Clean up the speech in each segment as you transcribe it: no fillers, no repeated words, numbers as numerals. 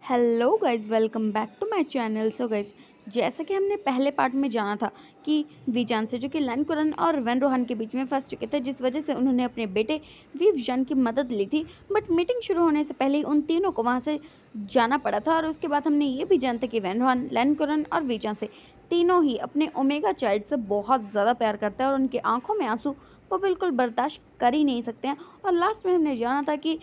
Hello guys, welcome back to my channel. So guys, जैसा कि हमने पहले पार्ट में जाना था कि वीजान से जो कि लन कुरन और वेन रोहन के बीच में फंस चुके थे, जिस वजह से उन्होंने अपने बेटे वीवजान की मदद ली थी। बट मीटिंग शुरू होने से पहले ही उन तीनों को वहाँ से जाना पड़ा था। और उसके बाद हमने ये भी जाना था कि वेन रोहन, लन कुरन और वीजान से तीनों ही अपने ओमेगा चाइल्ड से बहुत ज़्यादा प्यार करते हैं और उनकी आंखों में आंसू वो बिल्कुल बर्दाश्त कर ही नहीं सकते हैं। और लास्ट में हमने जाना था कि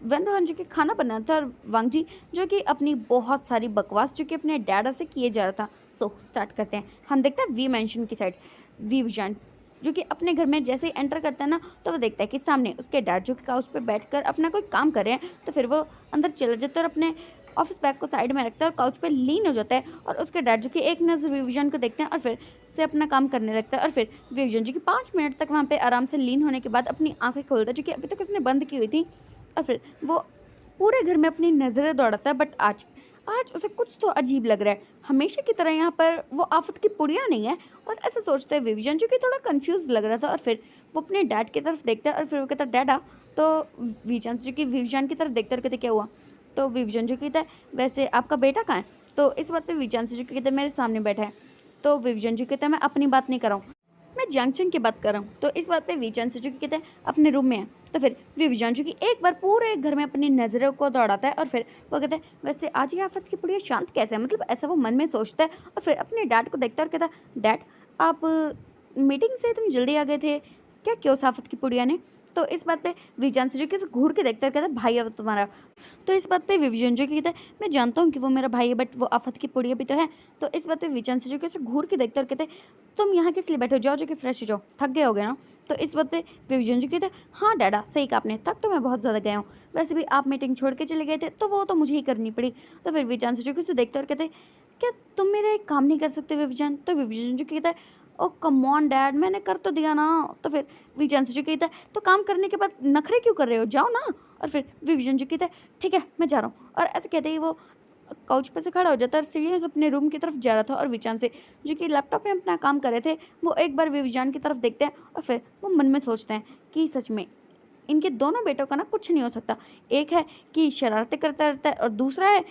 वेन रोहन जो कि खाना बना रहा था और वांग जी जो कि अपनी बहुत सारी बकवास जो कि अपने डैडा से किए जा रहा था। सो स्टार्ट करते हैं। हम देखते हैं वी मेंशन की साइड। वी विजान जो कि अपने घर में जैसे ही एंटर करता है ना, तो वो देखता है कि सामने उसके डैड जो कि काउच पे बैठकर अपना कोई काम कर रहे हैं। तो फिर वो अंदर चला जाता है और अपने ऑफिस बैग को साइड में रखता है और काउच पे लीन हो जाता है। और उसके डैड जो कि एक नज़र विवजन को देखते हैं और फिर से अपना काम करने लगता है। और फिर विवजन जो कि 5 मिनट तक वहाँ पे आराम से लीन होने के बाद अपनी आंखें खोलता है, जो कि अभी तक उसने बंद की हुई थी। और फिर वो पूरे घर में अपनी नज़रें दौड़ाता है। बट आज आज उसे कुछ तो अजीब लग रहा है। हमेशा की तरह यहाँ पर वो आफत की पुड़िया नहीं है। और ऐसा सोचते हुए विविजन जो कि थोड़ा कंफ्यूज लग रहा था, और फिर वो अपने डैड की तरफ देखता है और फिर वो कहता है डैडा। तो विविजन जो कि विविजन की तरफ देखते और कहते क्या हुआ। तो विविजन जो कहता है वैसे आपका बेटा कहाँ है। तो इस बात पे विविजन जो कहते हैं मेरे सामने बैठा है। तो विविजन जो कहता है मैं अपनी बात नहीं कर रहा हूँ, मैं जंक्शन की बात कर रहा हूँ। तो इस बात पे वीचन से जो कहते हैं अपने रूम में है। तो फिर विविजन जो कि एक बार पूरे घर में अपनी नज़रों को दौड़ाता है और फिर वो कहता है वैसे आज ये आफत की पुड़िया शांत कैसे है, मतलब ऐसा वो मन में सोचता है। और फिर अपने डैड को देखता है और कहता है डैड आप मीटिंग से इतनी जल्दी आ गए थे क्या, क्यों उस आफत की पुड़िया ने। तो इस बात पे विविजन से जो कि घूर के देखता है, कहता है भाई अब तुम्हारा। तो इस बात पे विविजन जो कहता है मैं जानता हूँ कि वो मेरा भाई है, बट वो आफत की पुड़िया भी तो है। तो इस बात पे विविजन से जो कि उसे घूर के देखता है और कहते हैं तुम यहाँ किस लिए बैठे हो, जाओ जो कि फ्रेश हो जाओ, थक गए होगे ना। तो इस बात पे विविजन जी कहते हैं हाँ डैडा सही कहा आपने, थक तो मैं बहुत ज़्यादा गया हूँ, वैसे भी आप मीटिंग छोड़ के चले गए थे तो वो तो मुझे ही करनी पड़ी। तो फिर विविजन से जो कि उसे देखते हैं और कहते हैं क्या तुम मेरा एक काम नहीं कर सकते विविजन। तो विविजन जो कहता है ओ कम ऑन डैड, मैंने कर तो दिया ना। तो फिर विविजन से जो कहता है तो काम करने के बाद नखरे क्यों कर रहे हो, जाओ ना। और फिर विविजन जो कहता है ठीक है मैं जा रहा हूँ। और ऐसे कहते ही वो काउच पे से खड़ा हो जाता है और सीढ़ियों से अपने रूम की तरफ जा रहा था। और विचान से जो कि लैपटॉप में अपना काम कर रहे थे, वो एक बार विविजान की तरफ देखते हैं और फिर वो मन में सोचते हैं कि सच में इनके दोनों बेटों का ना कुछ नहीं हो सकता। एक है कि शरारतें करता रहता है और दूसरा है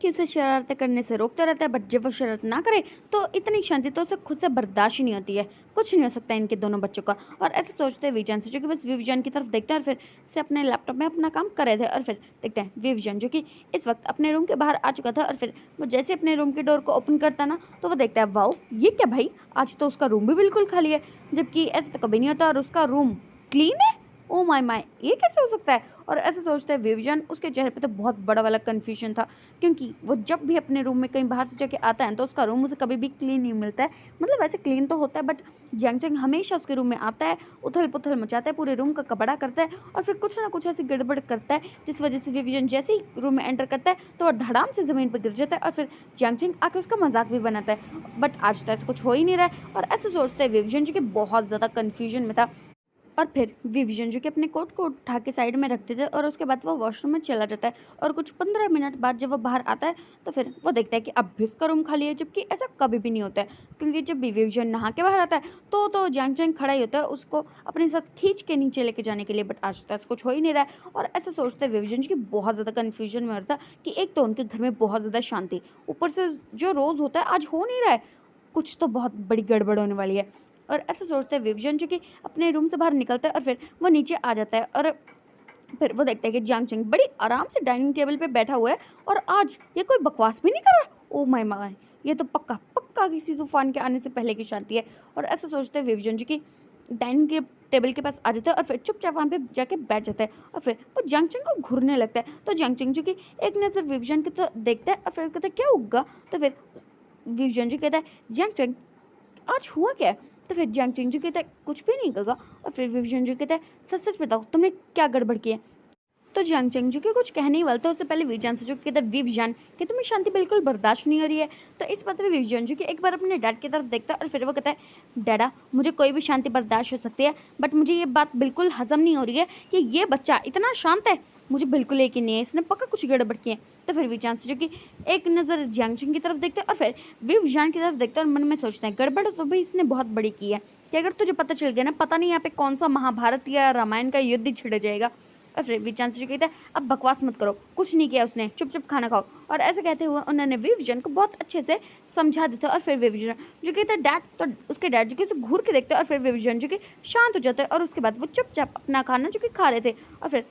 कि उसे शरारतें करने से रोकता रहता है, बट जब वो शरारत ना करे तो इतनी शांति तो उसे खुद से बर्दाश्त ही नहीं होती है। कुछ नहीं हो सकता इनके दोनों बच्चों का। और ऐसे सोचते हैं विजन से जो कि बस विविजन की तरफ देखते हैं और फिर से अपने लैपटॉप में अपना काम कर रहे थे। और फिर देखते हैं विविजन जो कि इस वक्त अपने रूम के बाहर आ चुका था। और फिर वो जैसे अपने रूम की डोर को ओपन करता ना, तो वो देखता है वाओ ये क्या भाई, आज तो उसका रूम भी बिल्कुल खाली है, जबकि ऐसा तो कभी नहीं होता। और उसका रूम क्लीन है, ओ माय माय ये कैसे हो सकता है। और ऐसे सोचते हैं विविजन, उसके चेहरे पे तो बहुत बड़ा वाला कन्फ्यूजन था, क्योंकि वो जब भी अपने रूम में कहीं बाहर से जाके आता है तो उसका रूम उसे कभी भी क्लीन नहीं मिलता है। मतलब वैसे क्लीन तो होता है, बट जैंग हमेशा उसके रूम में आता है, उथल पुथल मचाता है, पूरे रूम का कपड़ा करता है और फिर कुछ ना कुछ ऐसी गड़बड़ करता है, जिस वजह से विविजन जैसे ही रूम में एंटर करता है तो वो धड़ाम से ज़मीन पर गिर जाता है। और फिर जैंग आके उसका मजाक भी बनाता है, बट आज तो ऐसा कुछ हो ही नहीं रहा है। और ऐसे सोचते हैं विविजन जो कि बहुत ज़्यादा कन्फ्यूजन में था। और फिर विविजन जो कि अपने कोट को उठा के साइड में रखते थे और उसके बाद वो वॉशरूम में चला जाता है। और कुछ 15 मिनट बाद जब वो बाहर आता है तो फिर वो देखता है कि अब भी उसका रूम खाली है, जबकि ऐसा कभी भी नहीं होता है, क्योंकि जब भी विविजन नहा के बाहर आता है तो जैंग खड़ा ही होता है उसको अपने साथ खींच के नीचे लेके जाने के लिए। बट आज तो ऐसा कुछ हो ही नहीं रहा है। और ऐसा सोचते हैं विविजन की बहुत ज़्यादा कन्फ्यूजन में होता है कि एक तो उनके घर में बहुत ज़्यादा शांति, ऊपर से जो रोज़ होता है आज हो नहीं रहा है, कुछ तो बहुत बड़ी गड़बड़ होने वाली है। और ऐसा सोचते हैं विविजन जो कि अपने रूम से बाहर निकलता है और फिर वो नीचे आ जाता है। और फिर वो देखता है कि जियांग बड़ी आराम से डाइनिंग टेबल पे बैठा हुआ है और आज ये कोई बकवास भी नहीं कर रहा। ओ माय माय, ये तो पक्का पक्का किसी तूफान के आने से पहले की शांति है। और ऐसा सोचते हैं विविजन जी की डाइनिंग के टेबल के पास आ जाता है और फिर चुपचाप वहाँ पे जाके बैठ जाता है। और फिर वो जियांग को घूरने लगता है। तो जियांग जो कि एक नज़र विविजन की तो देखता है और फिर कहता है क्या होगा। तो फिर विविजन जी कहता है जियांग आज हुआ क्या है। तो फिर जियांग जो कहता है कुछ भी नहीं होगा। और फिर विविजन जो कहता है सच सच बताओ तुमने क्या गड़बड़ की है। तो जियांग जो कि कुछ कहने ही वाला था उससे पहले विविजन से जो कहता है विविजन कि तुम्हें शांति बिल्कुल बर्दाश्त नहीं हो रही है। तो इस बात पे विविजन जो कि एक बार अपने डैड की तरफ देखता है और फिर वो कहता है डैडा मुझे कोई भी शांति बर्दाश्त हो सकती है, बट मुझे ये बात बिल्कुल हजम नहीं हो रही है कि ये बच्चा इतना शांत है, मुझे बिल्कुल यकीन नहीं है, इसने पक्का कुछ गड़बड़ की है। तो फिर विचान से जो कि एक नज़र जियांग की तरफ देखते हैं और फिर विविजन की तरफ देखते हैं और मन में सोचते हैं गड़बड़ तो भाई इसने बहुत बड़ी की है कि अगर तुझे पता चल गया ना, पता नहीं यहाँ पे कौन सा महाभारत या रामायण का युद्ध छिड़ जाएगा। और फिर विचांस जो कहता है अब बकवास मत करो, कुछ नहीं किया उसने, चुप चुप खाना खाओ। और ऐसे कहते हुए उन्होंने विवजन को बहुत अच्छे से समझा देता है। और फिर विवजन जो कहता है डैड, तो उसके डैड जो कि उसे घूर के देखते हैं और फिर विवजन जो कि शांत हो जाता है और उसके बाद वो चुपचाप अपना खाना जो कि खा रहे थे। और फिर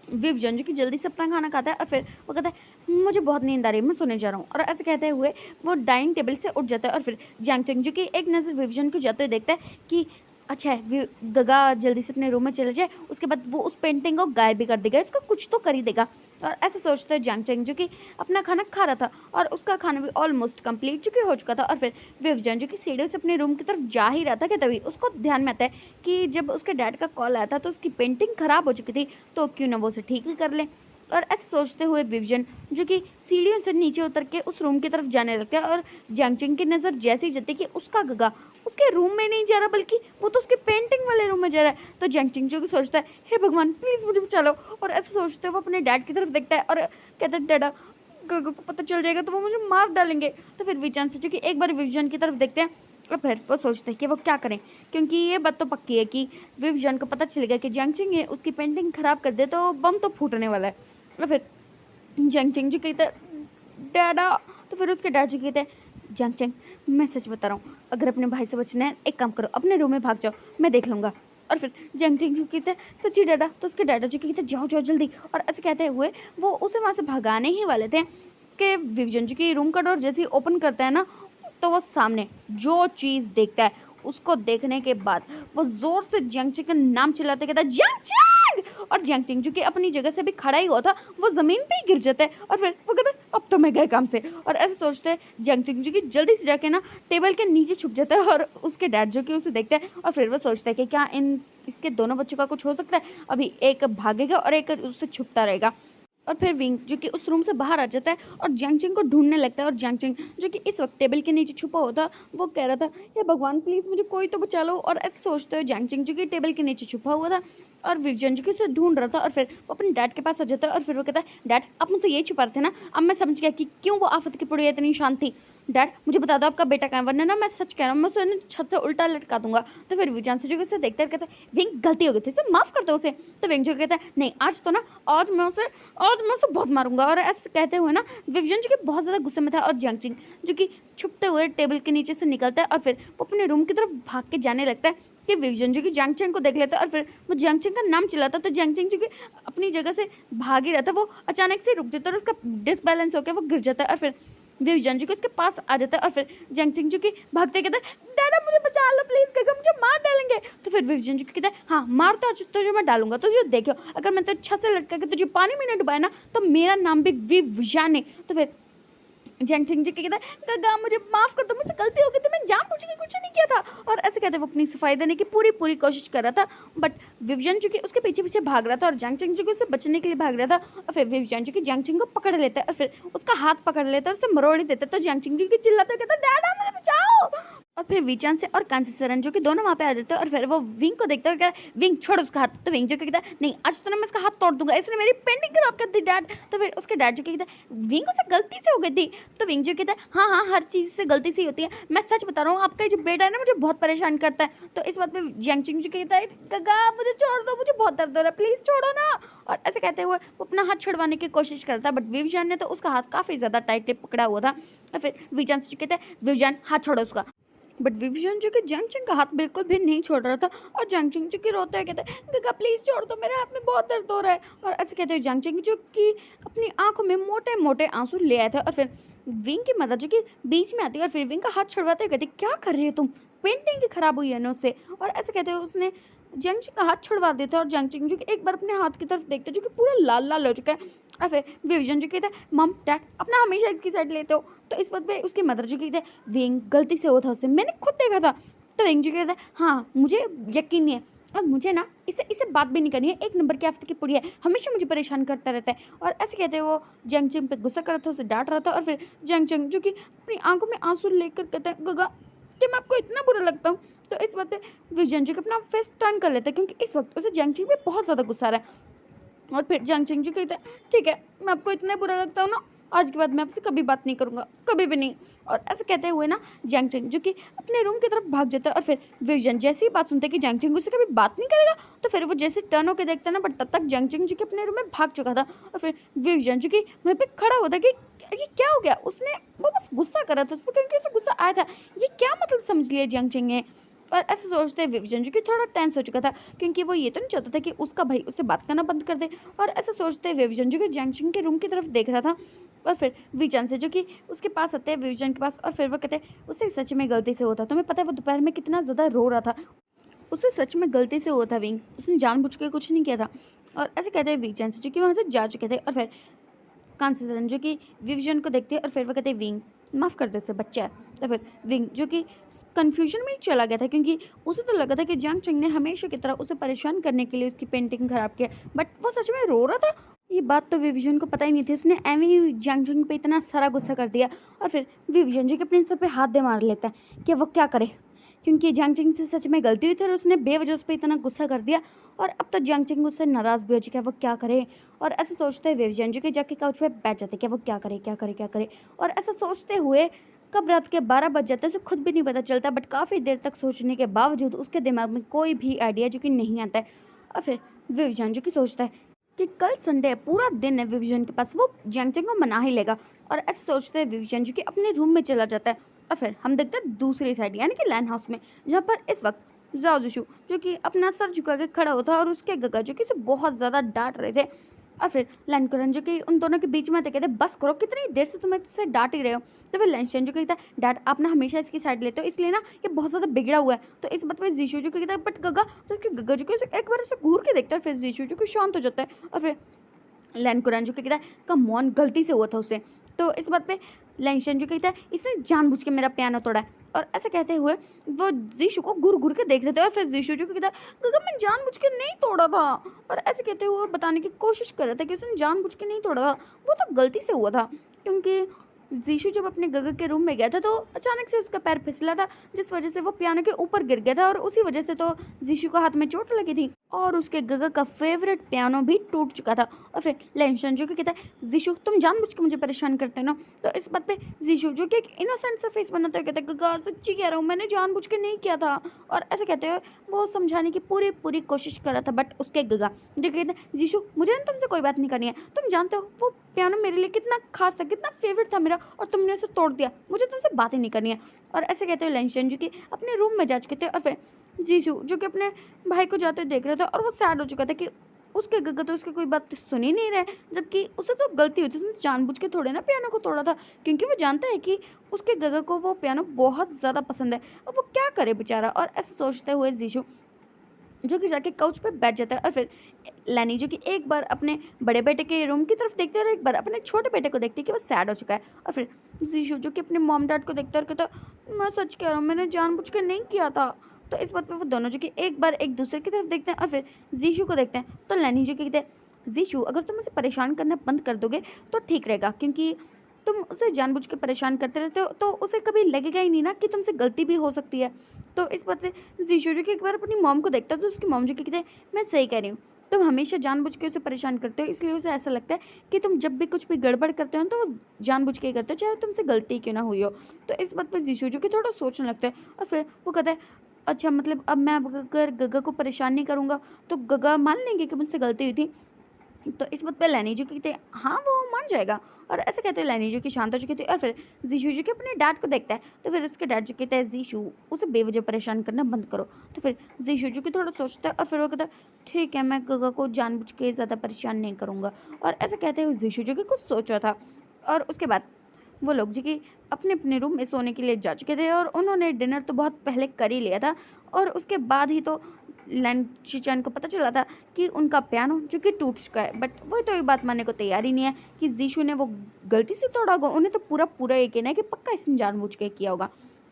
विवजन जो कि जल्दी से अपना खाना खाता है और फिर वो कहता है मुझे बहुत नींद आ रही है, मैं सोने जा रहा हूँ। और ऐसे कहते हुए वो डाइनिंग टेबल से उठ जाता है और फिर जियांग चंग जो कि एक नज़र विवजन को जाते हुए देखता है कि अच्छा है गगा जल्दी से अपने रूम में चले जाए, उसके बाद वो उस पेंटिंग को गायब भी कर देगा, इसको कुछ तो कर ही देगा। और ऐसे सोचते हैं जियांग चंग जो कि अपना खाना खा रहा था और उसका खाना भी ऑलमोस्ट कंप्लीट जो कि हो चुका था। और फिर विवजन जो कि सीढ़ियों से अपने रूम की तरफ जा ही रहा था कि तभी उसको ध्यान में आता है कि जब उसके डैड का कॉल आया था तो उसकी पेंटिंग खराब हो चुकी थी, तो क्यों ना वो उसे ठीक ही कर ले। और ऐसे सोचते हुए विवजन जो कि सीढ़ियों से नीचे उतर के उस रूम की तरफ जाने लगता है और जियांग चंग की नज़र जैसे ही जाती है कि उसका गगा उसके रूम में नहीं जा रहा बल्कि वो तो उसके पेंटिंग वाले रूम में जा रहा है। तो जियांग चंग जो कि सोचता है हे भगवान प्लीज़ मुझे बचा लो। और ऐसे सोचते हुए वो अपने डैड की तरफ देखता है और कहता है डैडा गगा को पता चल जाएगा तो वो मुझे मार डालेंगे। तो फिर विचान से जो कि एक बार विवजन की तरफ देखते हैं और फिर वो सोचते हैं कि वो क्या करें, क्योंकि ये बात तो पक्की है कि विवजन को पता चलेगा कि जियांग चंग है उसकी पेंटिंग खराब कर दे तो बम तो फूटने वाला है। और फिर जियांग चंग जी कहता है डैडा, तो फिर उसके डैड जी कहते हैं जियांग चंग मैं सच बता रहा हूँ, अगर अपने भाई से बचना है एक काम करो अपने रूम में भाग जाओ, मैं देख लूँगा। और फिर जियांग चंग जी कहते हैं सच्ची डैडा, तो उसके डैडा जी कहते हैं जाओ जाओ जल्दी। और ऐसे कहते हुए वो उसे वहाँ से भगाने ही वाले थे कि विवजन जी की रूम का डोर जैसे ही ओपन करता है ना तो वो सामने जो चीज़ देखता है उसको देखने के बाद वो जोर से जियांग चंग का नाम चिल्लाते कहता है जियांग चंग। और जियांग चंग जो कि अपनी जगह से भी खड़ा ही हुआ था वो ज़मीन पे ही गिर जाता है और फिर वो कहता है अब तो मैं गए काम से। और ऐसे सोचते हैं जियांग चंग जो कि जल्दी से जाके ना टेबल के नीचे छुप जाता है और उसके डैड जो कि उसे देखता है और फिर वो सोचता है कि क्या इसके दोनों बच्चों का कुछ हो सकता है, अभी एक भागेगा और एक उससे छुपता रहेगा। और फिर विंग जो कि उस रूम से बाहर आ जाता है और जियांग चंग को ढूंढने लगता है। और जियांग चंग जो कि इस वक्त टेबल के नीचे छुपा होता वो कह रहा था ये भगवान प्लीज़ मुझे कोई तो बचा लो। और ऐसे सोचते हुए जियांग चंग जो कि टेबल के नीचे छुपा हुआ था और विवजन जो कि उसे ढूंढ रहा था और फिर वो अपने डैड के पास आ जाता है और फिर वो कहता है डैड आप मुझसे यही छुपा रहे थे ना, अब मैं समझ गया कि क्यों वो आफत की पुड़िया इतनी शांत थी। डैड मुझे बता दो आपका बेटा कहाँ है, वरना ना मैं सच कह रहा हूँ मैं उसे छत से उल्टा लटका दूंगा। तो फिर विजान से जो कि उसे देखते कहता है विंग गलती हो गई थी, इसे माफ़ कर दो उसे। तो विंग जो कहता है नहीं आज तो ना आज मैं उसे बहुत मारूंगा। और ऐसे कहते हुए ना विवजन जो कि बहुत ज़्यादा गुस्से में था और जियांग चंग जो कि छुपते हुए टेबल के नीचे से निकलता है और फिर वो अपने रूम की तरफ भाग के जाने लगता है कि विवजन जो कि जियांग चंग को देख लेता है और फिर वो जियांग चंग का नाम चिल्लाता है। तो जियांग चंग जो कि अपनी जगह से भाग ही रहता है वो अचानक से रुक जाता है और उसका डिसबैलेंस होकर वो गिर जाता है और फिर विवजन जो कि उसके पास आ जाता है और फिर जियांग चंग जो कि भागते कहता है दादा मुझे बचा लो प्लीज़, गगा मुझे मार डालेंगे। तो फिर विवजन जो कहता है हाँ मार तो आज तुझे मैं डालूंगा, तुझे देखो अगर मैं तो छत से लटका के तुझे पानी में नहीं डुबाया ना तो मेरा नाम भी विवजन है। तो फिर जियांग चंग जी कहता है गगा मुझे माफ़ कर दो, मुझसे गलती हो गई थी, मैं जानबूझ के कुछ नहीं किया था। और ऐसे कहते वो अपनी सफाई देने की पूरी कोशिश कर रहा था बट विवजन जो कि उसके पीछे पीछे भाग रहा था और जियांग चंग जो कि उससे बचने के लिए भाग रहा था। और फिर विवजन जो कि जियांग चंग को पकड़ लेता है और फिर उसका हाथ पकड़ लेता है और उसे मरोड़ ही देता है। तो जियांग चंग जो कि चिल्लाता कहता है डैडा मुझे बचाओ। और फिर विचान से और कांसी सरन जो कि दोनों वहाँ पे आ जाते हैं और फिर वो विंग को देखता है और कहता है विंग छोड़ उसका हाथ। तो विंग जो कहता है नहीं आज तो ना मैं इसका हाथ तोड़ दूंगा, इसने मेरी पेंटिंग खराब कर दी डैड। तो फिर उसके डैड जो कहता है विंग उसे गलती से हो गई थी। तो विंग जो कहता है हाँ हर चीज़ से गलती से ही होती है, मैं सच बता रहा हूँ आपका जो बेटा है ना मुझे बहुत परेशान करता है। तो इस बात पर जियांग चंग जो कहता है गगा मुझे छोड़ दो, मुझे बहुत दर्द हो रहा है, प्लीज़ छोड़ो ना। और ऐसे कहते हुए वो अपना हाथ छुड़वाने की कोशिश करता है बट विवजन ने तो उसका हाथ काफ़ी ज़्यादा टाइटली पकड़ा हुआ था। और फिर विवजन से कहता है विवजन हाथ छोड़ो उसका। बट विवजन जो कि जियांग चंग का हाथ बिल्कुल भी नहीं छोड़ रहा था और जियांग चंग जो कि रोते हुए कहते हैं गगा प्लीज़ छोड़ दो, मेरे हाथ में बहुत दर्द हो रहा है। और ऐसे कहते हुए जियांग चंग जो कि अपनी आंखों में मोटे मोटे आंसू ले आए थे और फिर विंग की मदर जो कि बीच में आती है और फिर विंग का हाथ छुड़वाते हुए कहती क्या कर रही हो तुम, पेंटिंग की खराब हुई है ना उससे। और ऐसे कहते हुए उसने जियांग चंग का हाथ छुड़वा देता है और जियांग चंग जो कि एक बार अपने हाथ की तरफ देखते हैं जो कि पूरा लाल लाल हो चुका है। और फिर विवजन जो कहता है मम डैड अपना हमेशा इसकी साइड लेते हो। तो इस बात पे उसकी मदर जो कहते हैं विंग गलती से हुआ था उससे, मैंने खुद देखा था। तो विंग जो कहता है हाँ मुझे यकीन नहीं है और मुझे ना इसे बात भी नहीं करनी है, एक नंबर की आफत की पुड़िया है, हमेशा मुझे परेशान करता रहता है। और ऐसे कहते हैं वो जियांग चंग पे गुस्सा कर रहा था, उसे डांट रहा था और फिर जियांग चंग जो कि अपनी आंखों में आंसू लेकर कहता है गगा कि मैं आपको इतना बुरा लगता हूँ। तो इस बात पे विवजन जो अपना फेस टर्न कर लेता है क्योंकि इस वक्त उसे जियांग चंग पे बहुत ज़्यादा गुस्सा आ रहा है। और फिर जियांग चंग जो कहता है ठीक है मैं आपको इतना बुरा लगता हूँ ना आज के बाद मैं आपसे कभी बात नहीं करूँगा, कभी भी नहीं। और ऐसे कहते हुए ना जैंग चंग जो कि अपने रूम की तरफ भाग जाता है और फिर विविजन जैसे ही बात सुनते हैं कि जैंग चंग उससे कभी बात नहीं करेगा, तो फिर वो जैसे टर्न होकर देखता है ना, बट तब तक जैंग चंग जो कि अपने रूम में भाग चुका था। और फिर विविजन जो कि वहीं पे खड़ा होता है कि ये क्या हो गया, उसने वो बस गुस्सा कर रहा था उस पर क्योंकि उसे गुस्सा आया था, ये क्या मतलब समझ लिया जैंग चंग ने। और ऐसे सोचते विविजन जो कि थोड़ा टेंस हो चुका था क्योंकि वो ये तो नहीं चाहता था कि उसका भाई उससे बात करना बंद कर दे। और ऐसे सोचते विविजन जो कि जैंग चंग के रूम की तरफ देख रहा था और फिर विजन से जो कि उसके पास आते हैं विजन के पास और फिर वो कहते हैं उससे सच में गलती से होता, तुम्हें पता है वो दोपहर में कितना ज़्यादा रो रहा था, उससे सच में गलती से हुआ था विंग, उसने जानबूझ के कुछ नहीं किया था। और ऐसे कहते हैं विजन से जो कि वहाँ से जा चुके थे। और फिर कांसीधरन जो कि विविजन को देखते हैं और फिर वो कहते हैं विंग माफ़ कर दो, उसे बच्चा है। तो फिर विंग जो कि कन्फ्यूजन में ही चला गया था क्योंकि उसे तो लगा था कि जैंग चंग ने हमेशा की तरह उसे परेशान करने के लिए उसकी पेंटिंग खराब किया, बट वो सच में रो रहा था। ये बात तो विविजन को पता ही नहीं थी, उसने एवं ही जैंग चंग पे इतना सारा गुस्सा कर दिया। और फिर विविजन जो कि अपने सर पे हाथ दे मार लेता है कि वो क्या करे, क्योंकि जैंग चंग से सच में गलती हुई थी और उसने बेवजह उस पर इतना गुस्सा कर दिया। और अब तो जैंग चंग उससे नाराज़ भी हो चुका है, वो क्या करे। और ऐसे सोचते हुए विविजन जो कि जाके काउच पे बैठ जाते कि वो क्या करे क्या करे क्या करे। और ऐसा सोचते हुए कब रात के 12 बज जाते हैं उसे खुद भी नहीं पता चलता, बट काफ़ी देर तक सोचने के बावजूद उसके दिमाग में कोई भी आइडिया जो कि नहीं आता है। और फिर विविजन जो कि सोचता है कि कल संडे है, पूरा दिन है विविजन के पास, वो जैंग चंग को मना ही लेगा। और ऐसे सोचते हुए विविजन जो कि अपने रूम में चला जाता है। और फिर हम देखते हैं दूसरी साइड यानी कि लैंड हाउस में, जहाँ पर इस वक्त जाओ जिशु जो कि अपना सर झुका के खड़ा होता है और उसके गगा जो कि उसे बहुत ज़्यादा डांट रहे थे। और फिर लैंकुरन जो कि उन दोनों के बीच में आते कहते बस करो, कितनी देर से तुम इससे डांट ही रहे हो। तो फिर लैंशन जो कहता है डैड आप ना हमेशा इसकी साइड लेते हो, इसलिए ना ये बहुत ज़्यादा बिगड़ा हुआ है। तो इस बात पर जीशु जो कहता है बट गगा, तो उसके गगा जो कि एक बार उसे घूर के देखता है, फिर जीशु जो कि शांत हो जाता है। और फिर लैंकुरन जो कहता है कम ऑन, गलती से हुआ था उसे। तो इस बात पे लैंशन जो कहता है इसने जानबूझ के मेरा पियानो तोड़ा है। और ऐसा कहते हुए वो जीशु को घूर घूर के देख रहे थे और फिर जीशु जो कहता है गगा मैं जानबूझ के नहीं तोड़ा था। और ऐसे कहते हुए बताने की कोशिश कर रहा था कि उसने जानबूझ के नहीं तोड़ा था, वो तो गलती से हुआ था। क्योंकि जीशु जब अपने गगा के रूम में गया था तो अचानक से उसका पैर फिसला था, जिस वजह से वो पियानो के ऊपर गिर गया था और उसी वजह से तो जीशु को हाथ में चोट लगी थी और उसके गगा का फेवरेट पियानो भी टूट चुका था। और फिर लेंशन जो कि कहता है जीशु तुम जानबूझ के मुझे परेशान करते हो ना। तो इस बात पे जीशु जो कि एक इनोसेंट सा फेस बनाता है कहता है गगा सच्ची कह रहा हूँ, मैंने जानबूझ के नहीं किया था। और ऐसे कहते हुए वो समझाने की पूरी पूरी कोशिश कर रहा था, बट उसके गगा जो कहते हैं जीशु मुझे ना तुमसे कोई बात नहीं करनी है, तुम जानते हो वो पियानो मेरे लिए कितना खास था, कितना फेवरेट था मेरा, और तुमने उसे तोड़ दिया, मुझे तुमसे बात ही नहीं करनी है। और ऐसे कहते हुए लेंशन जो कि अपने रूम में जा चुके थे और फिर जीशु जो कि अपने भाई को जाते देख रहा था और वो सैड हो चुका था कि उसके गगा तो उसकी कोई बात सुन ही नहीं रहे, जबकि उसे तो गलती हुई थी, उसने जानबूझ के थोड़े ना पियानो को तोड़ा था, क्योंकि वो जानता है कि उसके गगा को वो पियानो बहुत ज़्यादा पसंद है, और वो क्या करे बेचारा। और ऐसे सोचते हुए जीशु जो कि जाके काउच पे बैठ जाता है और फिर लैनी जो कि एक बार अपने बड़े बेटे के रूम की तरफ देखते हैं और एक बार अपने छोटे बेटे को देखते हैं कि वो सैड हो चुका है। और फिर जीशु जो कि अपने मॉम डैड को देखता है और कहता मैं सच कह रहा हूँ, मैंने जानबूझ के नहीं किया था। तो इस बात पे वो दोनों जो कि एक बार एक दूसरे की तरफ देखते हैं और फिर जीशु को देखते हैं। तो लैनी जो कि कहते हैं जीशु अगर तुम उसे परेशान करना बंद कर दोगे तो ठीक रहेगा, क्योंकि तुम उसे जानबूझ के परेशान करते रहते हो तो उसे कभी लगेगा ही नहीं ना कि तुमसे गलती भी हो सकती है। तो इस बात पे जीशु जो कि एक बार अपनी मॉम को देखता है तो उसकी मॉम जो कि कहते हैं मैं सही कह रही हूँ, तुम हमेशा जानबूझ के उसे परेशान करते हो, इसलिए उसे ऐसा लगता है कि तुम जब भी कुछ भी गड़बड़ करते हो तो वो जानबूझ के ही करते हो, चाहे तुमसे गलती क्यों ना हुई हो। तो इस बात पर जीशु जो कि थोड़ा सोचने लगता है और फिर वो कहता है अच्छा मतलब अब मैं अगर गगा को परेशान नहीं करूँगा तो गगा मान लेंगे कि मुझसे गलती हुई थी। तो इस बात पे लैनी जो कहते हैं हाँ वो मान जाएगा। और ऐसे कहते हैं लैनी जो कि शांता जो कहती है और फिर जीशु जो कि अपने डैड को देखता है तो फिर उसके डैड जो कहते हैं जीशु उसे बेवजह परेशान करना बंद करो। तो फिर जीशु जो कि थोड़ा सोचता है और फिर वो कहता है ठीक है मैं गगा को जानबूझ के ज़्यादा परेशान नहीं करूँगा। और ऐसा कहते हुए जीशु जो कि कुछ सोच रहा था और उसके बाद वो लोग जो कि अपने अपने रूम में सोने के लिए जा चुके थे और उन्होंने डिनर तो बहुत पहले कर ही लिया था। और उसके बाद ही तो लैन शिचैन को पता चला था कि उनका पियानो जो कि टूट चुका है, बट वो तो ये बात मानने को तैयार ही नहीं है कि जीशु ने वो गलती से तोड़ा होगा। उन्हें तो पूरा पूरा यकीन है कि पक्का इसने जानबूझ के किया होगा।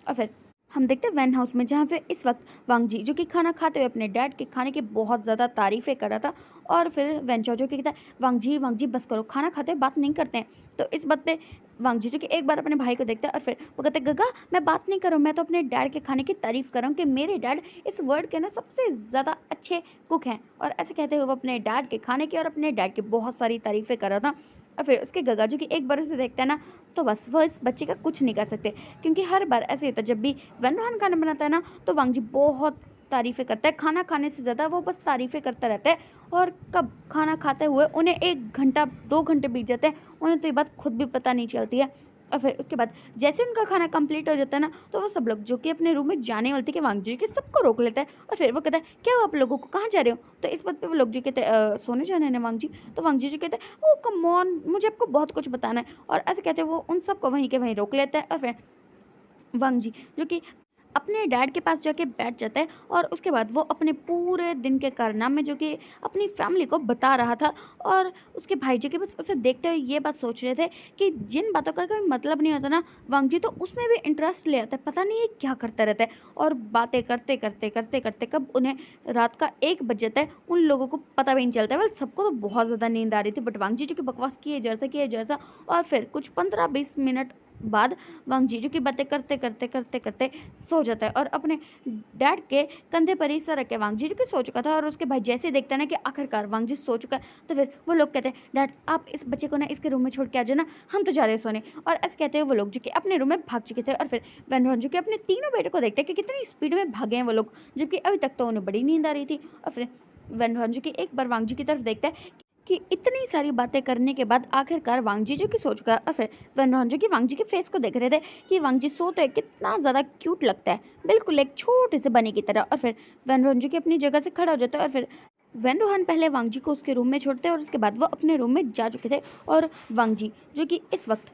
और फिर हम देखते हैं वैन हाउस में, जहाँ पे इस वक्त वांग जी जो कि खाना खाते हुए अपने डैड के खाने की बहुत ज़्यादा तारीफ़ें कर रहा था। और फिर वैन चाओ जो कि कहता है वांग जी बस करो, खाना खाते हुए बात नहीं करते हैं। तो इस बात पे वांग जी जो कि एक बार अपने भाई को देखता है और फिर वो कहते हैं गगा मैं बात नहीं कर रहा हूँ, मैं तो अपने डैड के खाने की तारीफ़ कर रहा हूँ कि मेरे डैड इस वर्ल्ड के ना सबसे ज़्यादा अच्छे कुक हैं। और ऐसे कहते हुए वो अपने डैड के खाने की और अपने डैड की बहुत सारी तारीफ़ें कर रहा था। और फिर उसके गगा जो कि एक बार उसे देखते हैं ना, तो बस वो इस बच्चे का कुछ नहीं कर सकते, क्योंकि हर बार ऐसे होता है जब भी वन रोहन खाना बनाता है ना, तो वांग जी बहुत तारीफ़ें करता है। खाना खाने से ज़्यादा वो बस तारीफ़ें करता रहता है। और कब खाना खाते हुए उन्हें 1 घंटा 2 घंटे बीत जाते हैं, उन्हें तो ये बात खुद भी पता नहीं चलती है। और फिर उसके बाद जैसे उनका खाना कंप्लीट हो जाता है ना, तो वो सब लोग जो कि अपने रूम में जाने वाले थे कि वांग जी के सबको रोक लेता है। और फिर वो कहता है, क्या हुआ आप लोगों को, कहाँ जा रहे हो? तो इस बात पे वो लोग जो कहते हैं, सोने जाना है ना वांग जी?" तो वांग जी जो कहते हैं, "ओह कम ऑन, मुझे आपको बहुत कुछ बताना है।" और ऐसे कहते हैं वो उन सबको वहीं के वहीं रोक लेता है। और फिर वांग जी जो कि अपने डैड के पास जाके बैठ जाता है, और उसके बाद वो अपने पूरे दिन के कारनामे जो कि अपनी फैमिली को बता रहा था। और उसके भाई जी के बस उसे देखते हुए ये बात सोच रहे थे कि जिन बातों का कोई मतलब नहीं होता ना, वांग जी तो उसमें भी इंटरेस्ट ले आता है, पता नहीं ये क्या करता रहता है। और बातें करते करते करते करते कब उन्हें रात का 1 बज जाता है, उन लोगों को पता भी नहीं चलता है। वेल सबको तो बहुत ज़्यादा नींद आ रही थी, बट वांग जी जो कि बकवास किए जा रहा था। और फिर कुछ 15-20 मिनट बाद वांग जीजू की बातें करते करते करते करते सो जाता है, और अपने डैड के कंधे पर ही सर रख के वांग जीजू की सो चुका था। और उसके भाई जैसे ही देखता है ना कि आखिरकार वांग जी सो चुका है, तो फिर वो लोग कहते हैं, डैड आप इस बच्चे को ना इसके रूम में छोड़ के आ जाना, हम तो जा रहे हैं सोने। और ऐसे कहते हुए वो लोग जो कि अपने रूम में भाग चुके थे। और फिर वैन जो कि अपने तीनों बेटे को देखते हैं कि कितनी स्पीड में भागे हैं वो लोग, जबकि अभी तक तो उन्हें बड़ी नींद आ रही थी। और फिर वैन जो कि एक बार वांग जी की तरफ देखता है कि इतनी सारी बातें करने के बाद आखिरकार वांग जी जो कि सो चुका है। और फिर वनरॉन जो कि वांग जी के फेस को देख रहे थे कि वांग जी सो तो है, कितना ज़्यादा क्यूट लगता है, बिल्कुल एक छोटे से बने की तरह। और फिर वनरॉन जो कि अपनी जगह से खड़ा हो जाता है। और फिर वैन रोहन पहले वांग जी को उसके रूम में छोड़ते हैं, और उसके बाद वो अपने रूम में जा चुके थे। और वांग जी जो कि इस वक्त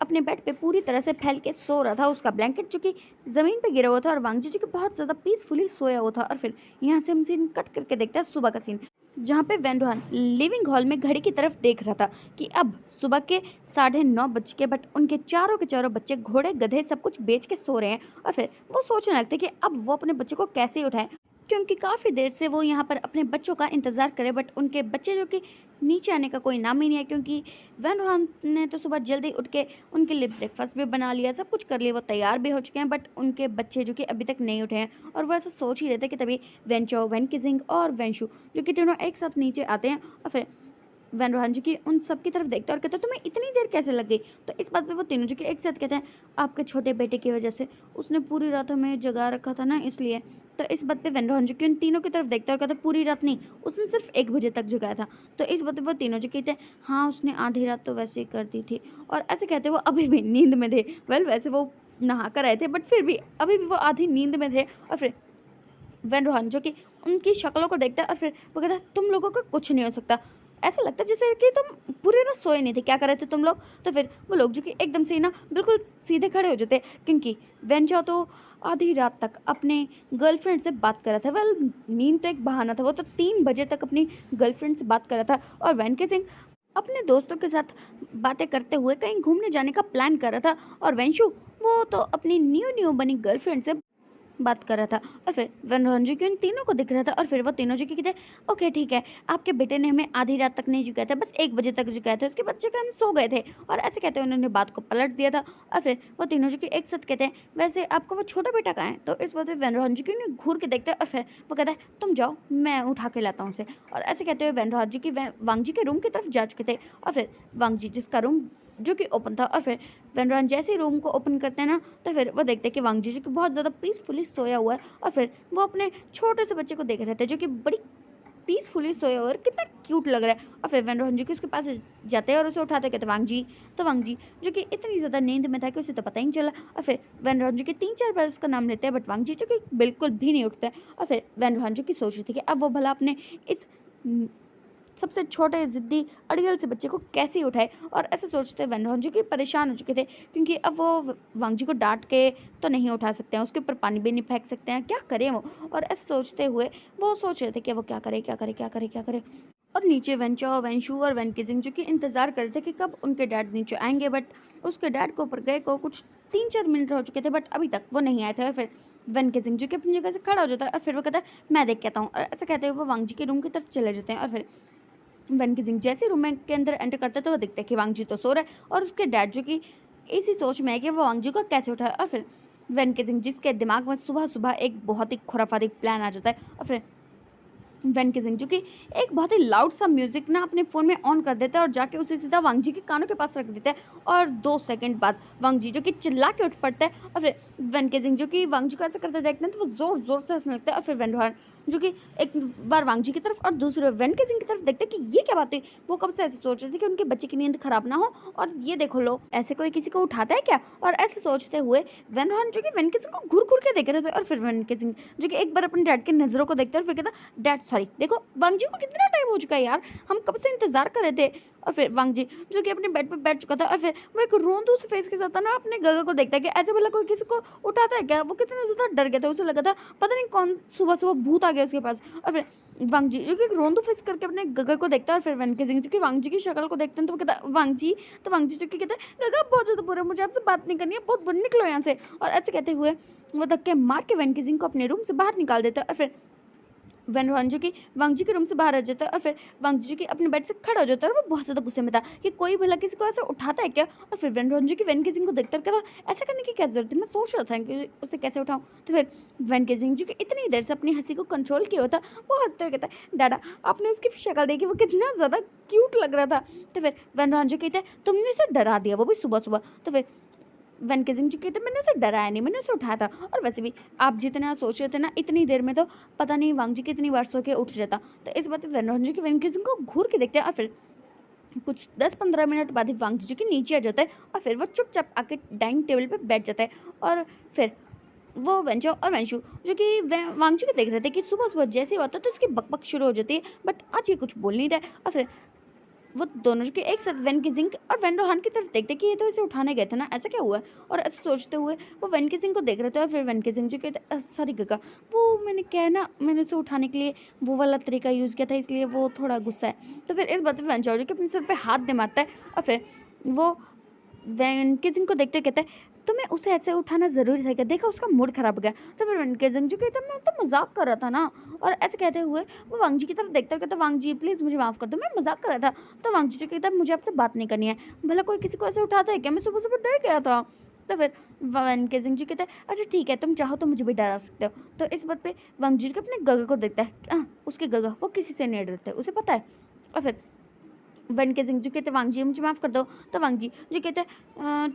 अपने बेड पे पूरी तरह से फैल के सो रहा था, उसका ब्लैंकेट जो कि ज़मीन पे गिरा हुआ था, और वांग जी जो कि बहुत ज़्यादा पीसफुली सोया हुआ था। और फिर यहाँ से हम सीन कट करके देखते हैं सुबह का सीन, जहाँ पे वैन रोहन लिविंग हॉल में घड़ी की तरफ देख रहा था कि अब सुबह के 9:30 बज के, बट उनके चारों के चारों बच्चे घोड़े गधे सब कुछ बेच के सो रहे हैं। और फिर वो सोचने लगते कि अब वो अपने बच्चे को कैसे उठाएं, क्योंकि काफ़ी देर से वो यहाँ पर अपने बच्चों का इंतज़ार करे, बट उनके बच्चे जो कि नीचे आने का कोई नाम ही नहीं है। क्योंकि वैन रोहन ने तो सुबह जल्दी उठ के उनके लिए ब्रेकफास्ट भी बना लिया, सब कुछ कर लिया, वो तैयार भी हो चुके हैं, बट उनके बच्चे जो कि अभी तक नहीं उठे हैं। और वो ऐसा सोच ही रहे थे कि तभी वेंचो, वैन किजिंग और वेंशु जो कि तीनों एक साथ नीचे आते हैं। और फिर वैन रोहन जी की उन सब की तरफ देखते हैं और कहते हैं, तुम्हें इतनी देर कैसे लग गई? तो इस बात पे वो तीनों जो कि एक साथ कहते हैं, आपके छोटे बेटे की वजह से, उसने पूरी रात हमें जगा रखा था ना, इसलिए। तो इस बात पे वैन रोहन जी की उन तीनों की तरफ देखते हैं और कहते हैं, पूरी रात नहीं, उसने सिर्फ 1 बजे तक जगाया था। तो इस बात पे वो तीनों जो कहते हैं, हाँ उसने आधी रात तो वैसे ही कर दी थी। और ऐसे कहते वो अभी भी नींद में थे। वेल वैसे वो नहा कर आए थे, बट फिर भी अभी भी वो आधी नींद में थे। और फिर वैन रोहन जो कि उनकी शक्लों को देखता है, और फिर वो कहता है, तुम लोगों का कुछ नहीं हो सकता। ऐसा लगता है जैसे कि तुम पूरी रात सोए नहीं थे, क्या कर रहे थे तुम लोग? तो फिर वो लोग जो कि एकदम से ही ना बिल्कुल सीधे खड़े हो जाते हैं, क्योंकि वेंचा तो आधी रात तक अपने गर्लफ्रेंड से बात कर रहा था। वेल नींद तो एक बहाना था, वो तो 3 बजे तक अपनी गर्लफ्रेंड से बात कर रहा था। और वैन के सिंह अपने दोस्तों के साथ बातें करते हुए कहीं घूमने जाने का प्लान कर रहा था, और वेंशु वो तो अपनी न्यू न्यू बनी गर्लफ्रेंड से बात कर रहा था। और फिर वनरोहन जी की उन तीनों को दिख रहा था। और फिर वो तीनों जी की कहते, ओके ठीक है, आपके बेटे ने हमें आधी रात तक नहीं जगाया था, बस 1 बजे तक जगाया था, उसके बच्चे का हम सो गए थे। और ऐसे कहते हैं उन्होंने बात को पलट दिया था। और फिर वो तीनों जी की एक साथ कहते हैं, वैसे आपका वो छोटा बेटा कहाँ है? तो इस बात पर वनरोहन जी की उन्हें घूर के देखते हैं, और फिर वो कहता है, तुम जाओ, मैं उठा के लाता हूँ उसे। और ऐसे कहते हुए वनरोहन जी की वांग जी के रूम की तरफ जा चुके थे। और फिर वांग जी जिसका रूम जो कि ओपन था, और फिर वनरोहन जैसे ही रूम को ओपन करते हैं ना, तो फिर वो देखते हैं कि वांग जी जो कि बहुत ज़्यादा पीसफुली सोया हुआ है। और फिर वो अपने छोटे से बच्चे को देख रहे थे जो कि बड़ी पीसफुली सोया हुआ है, और कितना क्यूट लग रहा है। और फिर वनरोहन जी के उसके पास जाते हैं और उसे उठाते कहते, वांग जी। तो वांग जी जो कि इतनी ज़्यादा नींद में था कि उसे तो पता ही नहीं चला। और फिर वनरोहन जी के 3-4 बार उसका नाम लेते हैं, बट वांग जी जो कि बिल्कुल भी नहीं उठते हैं। और फिर वनरोहन जी की सोच रही थी कि अब वो भला अपने इस सबसे छोटे ज़िद्दी अड़ियल से बच्चे को कैसे उठाए। और ऐसे सोचते वनरोहन जी कि परेशान हो चुके थे, क्योंकि अब वो वांग जी को डांट के तो नहीं उठा सकते हैं, उसके ऊपर पानी भी नहीं फेंक सकते हैं, क्या करें वो। और ऐसे सोचते हुए वो सोच रहे थे कि वो क्या करे क्या करे क्या करे क्या करे। और नीचे वेंचो, वेंशु और वैन किजिंग जो कि इंतज़ार कर रहे थे कि कब उनके डैड नीचे आएंगे, बट उसके डैड को ऊपर गए को कुछ 3-4 मिनट हो चुके थे, बट अभी तक वो नहीं आए थे। और फिर वैन किजिंग जो कि अपनी जगह से खड़ा हो जाता है, और फिर वो कहता है, मैं देख के आता हूँ। और ऐसा कहते हुए वो वांग जी के रूम की तरफ चले जाते हैं। और फिर वन किजिंग जैसे रूम में के अंदर एंटर करता है, तो वो दिखता है कि वांग जी तो सो रहा है, और उसके डैड जो कि इसी सोच में है कि वो वांग जी को कैसे उठाए। और फिर वन किजिंग जिसके दिमाग में सुबह सुबह एक बहुत ही खुराफाती प्लान आ जाता है। और फिर वैन किजिंग जो कि एक बहुत ही लाउड सा म्यूजिक ना अपने फ़ोन में ऑन कर देता है और जाके उसे सीधा वांग जी के कानों के पास रख देता है और 2 सेकंड बाद वांग जी जो कि चिल्ला के उठ पड़ता है और फिर वैन किजिंग जो कि वांग जी को ऐसा करते देखते हैं तो वो ज़ोर ज़ोर से हंसने लगता है और फिर वैन रोहन जो कि एक बार वांग जी की तरफ और दूसरे वैन किजिंग की तरफ देखते हैं कि ये क्या बात है। वो कब से ऐसे सोच रहे थे कि उनके बच्चे की नींद खराब ना हो और ये देखो लो ऐसे कोई किसी को उठाता है क्या। और ऐसे सोचते हुए वैन रोहन जो कि वैन किजिंग को घूर घूर के देख रहे थे और फिर वैन किजिंग जो कि एक बार अपने डैड की नज़रों को देखते हैं और फिर कहता डैड सॉरी देखो वांग जी को कितना टाइम हो चुका है यार, हम कब से इंतजार कर रहे थे। और फिर वांग जी जो कि अपने बेड पे बैठ चुका था और फिर वो एक रोंदू से फेस के साथ ना अपने गगा को देखता है कि ऐसे बोला कोई किसी को उठाता है क्या। वो कितना ज़्यादा डर गया था, उसे लगा था पता नहीं कौन सुबह सुबह भूत आ गया उसके पास। और फिर वांग जी जो कि एक रोंदू फेस करके अपने गगा को देखता है और फिर वैन किजिंग जो कि वांग जी की शक्ल को देखते हैं तो वो कहता है वांग जी, तो वांग जी जो कि कहते हैं गगा बहुत ज़्यादा बुरा, मुझे आपसे बात नहीं करनी है, बहुत बुरा, निकलो यहाँ से। और ऐसे कहते हुए वो धक्के मार के वैन किजिंग को अपने रूम से बाहर निकाल देता है और फिर वैन रोहन जो कि वांग जी के रूम से बाहर आ जाता है और फिर वांग जी जो कि अपने बेड से खड़ा हो जाता है और वो बहुत ज़्यादा गुस्से में था कि कोई भला किसी को ऐसे उठाता है क्या। और फिर वैन रोहन जो कि वैन किजिंग को देखता कहता ऐसा करने की क्या जरूरत है, मैं सोच रहा था कि उसे कैसे उठाऊं। तो फिर वैन किजिंग जो कि इतनी देर से अपनी हंसी को कंट्रोल किया होता वो हंसते हुए कहता है डाडा आपने उसकी शक्ल देखी, वो कितना ज़्यादा क्यूट लग रहा था। तो फिर वैन रोहन जो कहता है तुमने उसे डरा दिया, वो भी सुबह सुबह। तो फिर वैन किजिंग जो कहते मैंने उसे डराया नहीं, मैंने उसे उठाया था। और वैसे भी आप जितना सोच रहे थे ना इतनी देर में तो पता नहीं वांग जी कितनी बार सो के उठ जाता। तो इस बात पे वैन रोहन जी की वैन किजिंग को घूर के देखते हैं और फिर कुछ 10-15 मिनट बाद ही वांग जी जो कि नीचे आ जाता है और फिर वो चुपचाप आके डाइनिंग टेबल पे बैठ जाता है। और फिर वो वेंचो और वेंशु जो कि वांगचू को देख रहे थे कि सुबह सुबह जैसे ही होता है तो उसकी बकबक शुरू हो जाती है, बट आज ये कुछ बोल नहीं रहा। और फिर वो दोनों जो कि एक साथ वैन किजिंग और वैन रोहन की तरफ देखते कि ये तो इसे उठाने गए थे ना, ऐसा क्या हुआ है। और ऐसे सोचते हुए वो वैन किजिंग को देख रहे थे और फिर वैन किजिंग जो कहते सॉरी गगा, वो मैंने क्या है ना मैंने उसे उठाने के लिए वो वाला तरीका यूज़ किया था इसलिए वो थोड़ा गुस्सा है। तो फिर इस बात पर वैन जो कि अपने सर पर हाथ दे मारता है और फिर वो वैन किजिंग को देखते कहता है तुम्हें उसे ऐसे उठाना ज़रूरी था क्या, देखा उसका मूड खराब हो गया। तो फिर वैन किजिंग जो कहता मैं तो मजाक कर रहा था ना। और ऐसे कहते हुए वो वांग जी की तरफ देखता कहता वांग जी प्लीज़ मुझे माफ़ कर दो, मैं मजाक कर रहा था। तो वांग जी जो कहता मुझे आपसे बात नहीं करनी है, भला कोई किसी को ऐसे उठाता है क्या, मैं सुबह सुबह डर गया था। तो फिर वैन किजिंग जी कहता है अच्छा ठीक है तुम चाहो तो मुझे भी डरा सकते हो। तो इस बात पे वांग जी अपने गगा को देखता है, उसके गगा वो किसी से नहीं डरते उसे पता है। और फिर वैन किजिंग जो कहते वांग जी मुझे माफ़ कर दो। तो वांग जी जो कहते हैं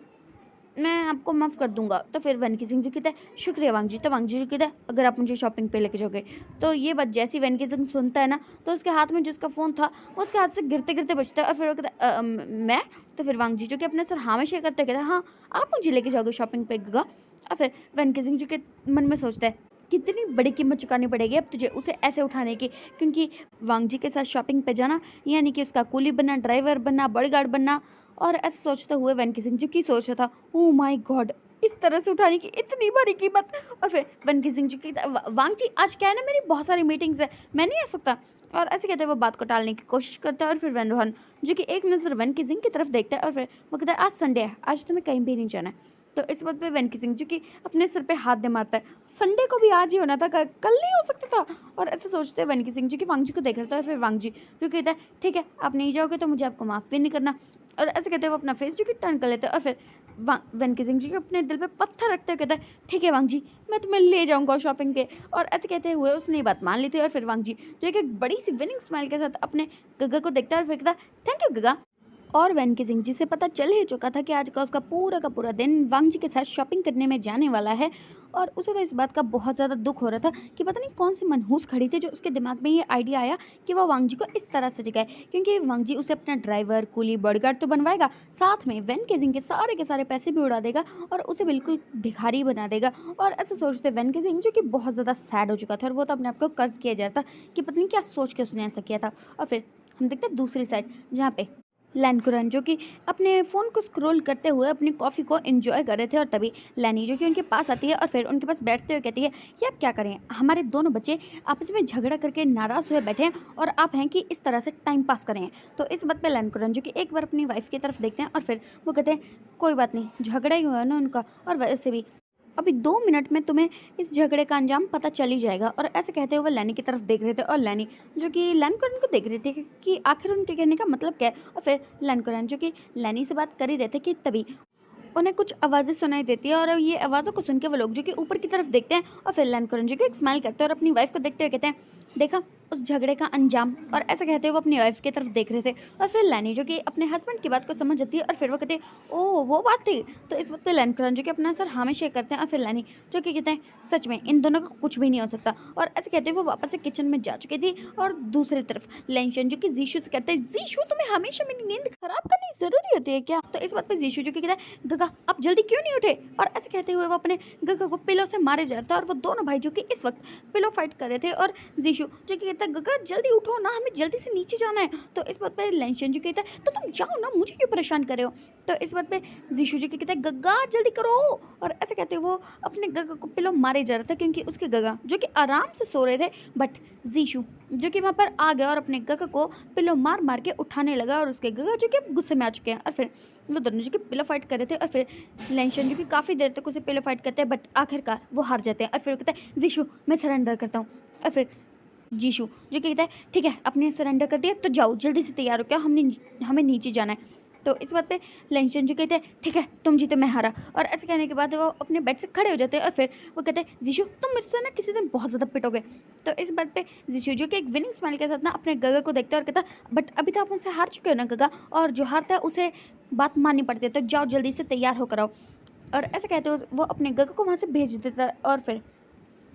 मैं आपको माफ़ कर दूंगा। तो फिर वैन किजिंग जो कहता है शुक्रिया वांग जी। तो वांग जी जो कहता है अगर आप मुझे शॉपिंग पे लेके जाओगे। तो ये बात जैसी वैन किजिंग सुनता है ना तो उसके हाथ में जिसका फ़ोन था वो उसके हाथ से गिरते गिरते बचता है और फिर वो कहता है मैं। तो फिर वांग जी जो कि अपने सर हाँ में शेयर करते कहता है हाँ आप मुझे लेके जाओगे शॉपिंग पे गगा। और फिर वैन किजिंग जो कि मन में सोचता है कितनी बड़ी कीमत चुकानी पड़ेगी अब तुझे उसे ऐसे उठाने की, क्योंकि वांग जी के साथ शॉपिंग पे जाना यानी कि उसका कूली बनना, ड्राइवर बनना, बॉडीगार्ड बनना। और ऐसे सोचते हुए वैन किजिंग जो कि सोच रहा था ओ माय गॉड इस तरह से उठाने की इतनी बड़ी कीमत। और फिर वैन किजिंग जो कि वांग जी आज क्या है ना मेरी बहुत सारी मीटिंग्स है मैं नहीं आ सकता। और ऐसे कहते हुए वो बात को टालने की कोशिश करता है। और फिर वैन रोहन जो कि एक नज़र वैन किजिंग की तरफ देखता है और फिर वो कहता है आज संडे है, आज तुम्हें कहीं भी नहीं जाना है। तो इस बात पे वैन किजिंग जो कि अपने सिर पे हाथ दे मारता है, संडे को भी आज ही होना था, कल नहीं हो सकता था। और ऐसे सोचते हैं वैन किजिंग जो कि वांग जी को देख रहा था। और फिर वांग जी जो कहता है ठीक है आप नहीं जाओगे तो मुझे आपको माफ़ भी नहीं करना। और ऐसे कहते हुए अपना फेस जो कि टर्न कर लेते हैं। और फिर वैन किजिंग जी अपने दिल पे पत्थर रखते हुए कहता है ठीक है वांग जी मैं तुम्हें ले जाऊंगा शॉपिंग पे। और ऐसे कहते हुए उसने ये बात मान ली थी। और फिर वांग जी जो एक बड़ी सी विनिंग स्माइल के साथ अपने गगा को देखता है और फिर कहता थैंक यू गगा। और वैन किजिंग जी से पता चल ही चुका था कि आज का उसका पूरा का पूरा दिन वांग जी के साथ शॉपिंग करने में जाने वाला है। और उसे तो इस बात का बहुत ज़्यादा दुख हो रहा था कि पता नहीं कौन सी मनहूस खड़ी थी जो उसके दिमाग में ये आइडिया आया कि वो वांग जी को इस तरह से जगाए, क्योंकि वांग जी उसे अपना ड्राइवर कूली बॉडीगार्ड तो बनवाएगा, साथ में वैन किजिंग के सारे पैसे भी उड़ा देगा और उसे बिल्कुल भिखारी बना देगा। और ऐसे सोचते वैन किजिंग जो कि बहुत ज़्यादा सैड हो चुका था और वो तो अपने आप को कर्ज किया जा रहा था कि पता नहीं क्या सोच के उसने ऐसा किया था। और फिर हम देखते हैं दूसरी साइड जहाँ पे लैन कुरन जो कि अपने फ़ोन को स्क्रॉल करते हुए अपनी कॉफ़ी को एंजॉय कर रहे थे। और तभी लैनी जो कि उनके पास आती है और फिर उनके पास बैठते हुए कहती है कि आप क्या करें, हमारे दोनों बच्चे आपस में झगड़ा करके नाराज़ हुए बैठे हैं और आप हैं कि इस तरह से टाइम पास करें। तो इस बात पे लैन कुरन जो कि एक बार अपनी वाइफ की तरफ देखते हैं और फिर वो कहते हैं कोई बात नहीं, झगड़ा ही हुआ है ना उनका, और वैसे भी अभी 2 मिनट में तुम्हें इस झगड़े का अंजाम पता चल ही जाएगा। और ऐसे कहते हुए लैनी की तरफ देख रहे थे और लैनी जो कि लैन कुरन को देख रहे थे कि आखिर उनके कहने का मतलब क्या है। और फिर लैन कुरन जो कि लैनी से बात कर ही रहे थे कि तभी उन्हें कुछ आवाज़ें सुनाई देती है और ये आवाज़ों को सुन के वो लोग जो कि ऊपर की तरफ देखते हैं और फिर लैन कुरन जो कि एक स्माइल करते हैं और अपनी वाइफ को देखते हुए कहते हैं देखा उस झगड़े का अंजाम, और ऐसा कहते हुए वो अपनी वाइफ की तरफ देख रहे थे। और फिर लैनी जो कि अपने हस्बैंड की बात को समझ जाती है और फिर वो कहते हैं ओह वो बात थी। तो इस वक्त पे लैन कुरान जो कि अपना सर हाँ में शेक करते हैं और फिर लैनी जो कि कहते हैं सच में इन दोनों का कुछ भी नहीं हो सकता। और ऐसे कहते हुए वो वापस से किचन में जा चुकी थी। और दूसरी तरफ लेंशन जो कि जीशु से कहते हैं जीशु तुम्हें हमेशा मेरी नींद खराब करनी जरूरी होती है क्या। तो इस बात पे जीशु जो कि कहता है गगा आप जल्दी क्यों नहीं उठे। और ऐसे कहते हुए वो अपने गगा को पिलो से मारे जा रहा था। और वो दोनों भाई जो कि इस वक्त पिलो फाइट कर रहे थे। और जीशु जो कि कहता है गगा जल्दी उठो ना, हमें जल्दी से नीचे जाना है। तो इस बात पे लेंशन जो कहता है तो तुम जाओ ना, मुझे क्यों परेशान कर रहे हो। तो इस बात पे जीशु जी कहता है गगा जल्दी करो। और ऐसे कहते वो अपने गगा को पिलो मारे जा रहा था क्योंकि उसके गगा जो कि आराम से सो रहे थे। बट जीशु जो कि वहाँ पर आ गया और अपने गगा को पिलो मार मार के उठाने लगा। और उसके गगा जो कि गुस्से में आ चुके हैं। और फिर वो दोनों जो कि पिलो फाइट कर रहे थे। और फिर लेंशन जो कि काफ़ी देर तक उसे पिलो फाइट करते हैं बट आखिरकार वो हार जाते हैं। और फिर कहता है जीशु मैं सरेंडर करता हूँ। और फिर जीशु जो कहता है ठीक है अपने सरेंडर कर दिया तो जाओ जल्दी से तैयार हो, क्या हमें नीचे जाना है। तो इस बात पे लेंशन जो कहते हैं ठीक है तुम जीते मैं हारा। और ऐसे कहने के बाद वो अपने बेड से खड़े हो जाते हैं। और फिर वो कहते हैं जीशु तुम मुझसे ना किसी दिन बहुत ज़्यादा पिटोगे। तो इस बात पे जीशु जो कि एक विनिंग स्माइल के साथ ना अपने गगा को देखता है और कहता बट अभी तो आप उनसे हार चुके हो ना गगा, और जो हारता है उसे बात माननी पड़ती है, तो जाओ जल्दी से तैयार होकर आओ। और ऐसे कहते हो वो अपने गगा को वहाँ से भेज देता है। और फिर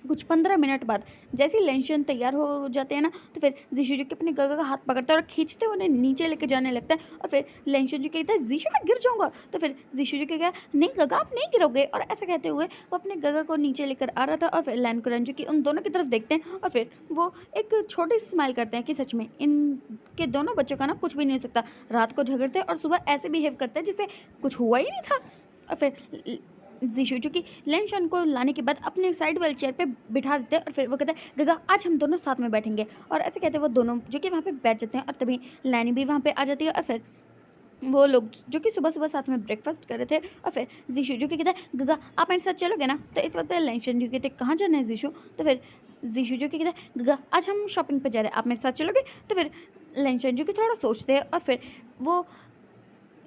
कुछ 15 मिनट बाद जैसे ही लेंशन तैयार हो जाते हैं ना, तो फिर जीशु जो कि अपने गगा का हाथ पकड़ता है और खींचते हुए उन्हें नीचे लेके जाने लगता है। और फिर लेंशन जो कहता है जीशु मैं गिर जाऊंगा। तो फिर जीशु जो कहता है नहीं गगा आप नहीं गिरोगे। और ऐसा कहते हुए वो अपने गगा को नीचे लेकर आ रहा था। और फिर लैन कुरान जो कि उन दोनों की तरफ देखते हैं और फिर वो एक छोटी सी स्माइल करते हैं कि सच में इनके दोनों बच्चों का ना कुछ भी नहीं हो सकता। रात को झगड़ते हैं और सुबह ऐसे बिहेव करते हैं जैसे कुछ हुआ ही नहीं था। और फिर जीशु जो कि लेंशन को लाने के बाद अपने साइड वाले चेयर पे बिठा देते हैं। और फिर वो कहता है गगा आज हम दोनों साथ में बैठेंगे। और ऐसे कहते हैं वो दोनों जो कि वहाँ पे बैठ जाते हैं। और तभी लैनी भी वहाँ पे आ जाती है। और फिर वो लोग जो कि सुबह सुबह साथ में ब्रेकफास्ट कर रहे थे। और फिर जीशु जो कि कहता है गगा आप मेरे साथ चलोगे ना। तो इस वक्त लेंशन जो कहते हैं कहाँ जाना है जीशु। तो फिर जीशु जो कि कहता है गगा आज हम शॉपिंग पर जा रहे हैं, आप मेरे साथ चलोगे। तो फिर लेंशन जो कि थोड़ा सोचते हैं और फिर वो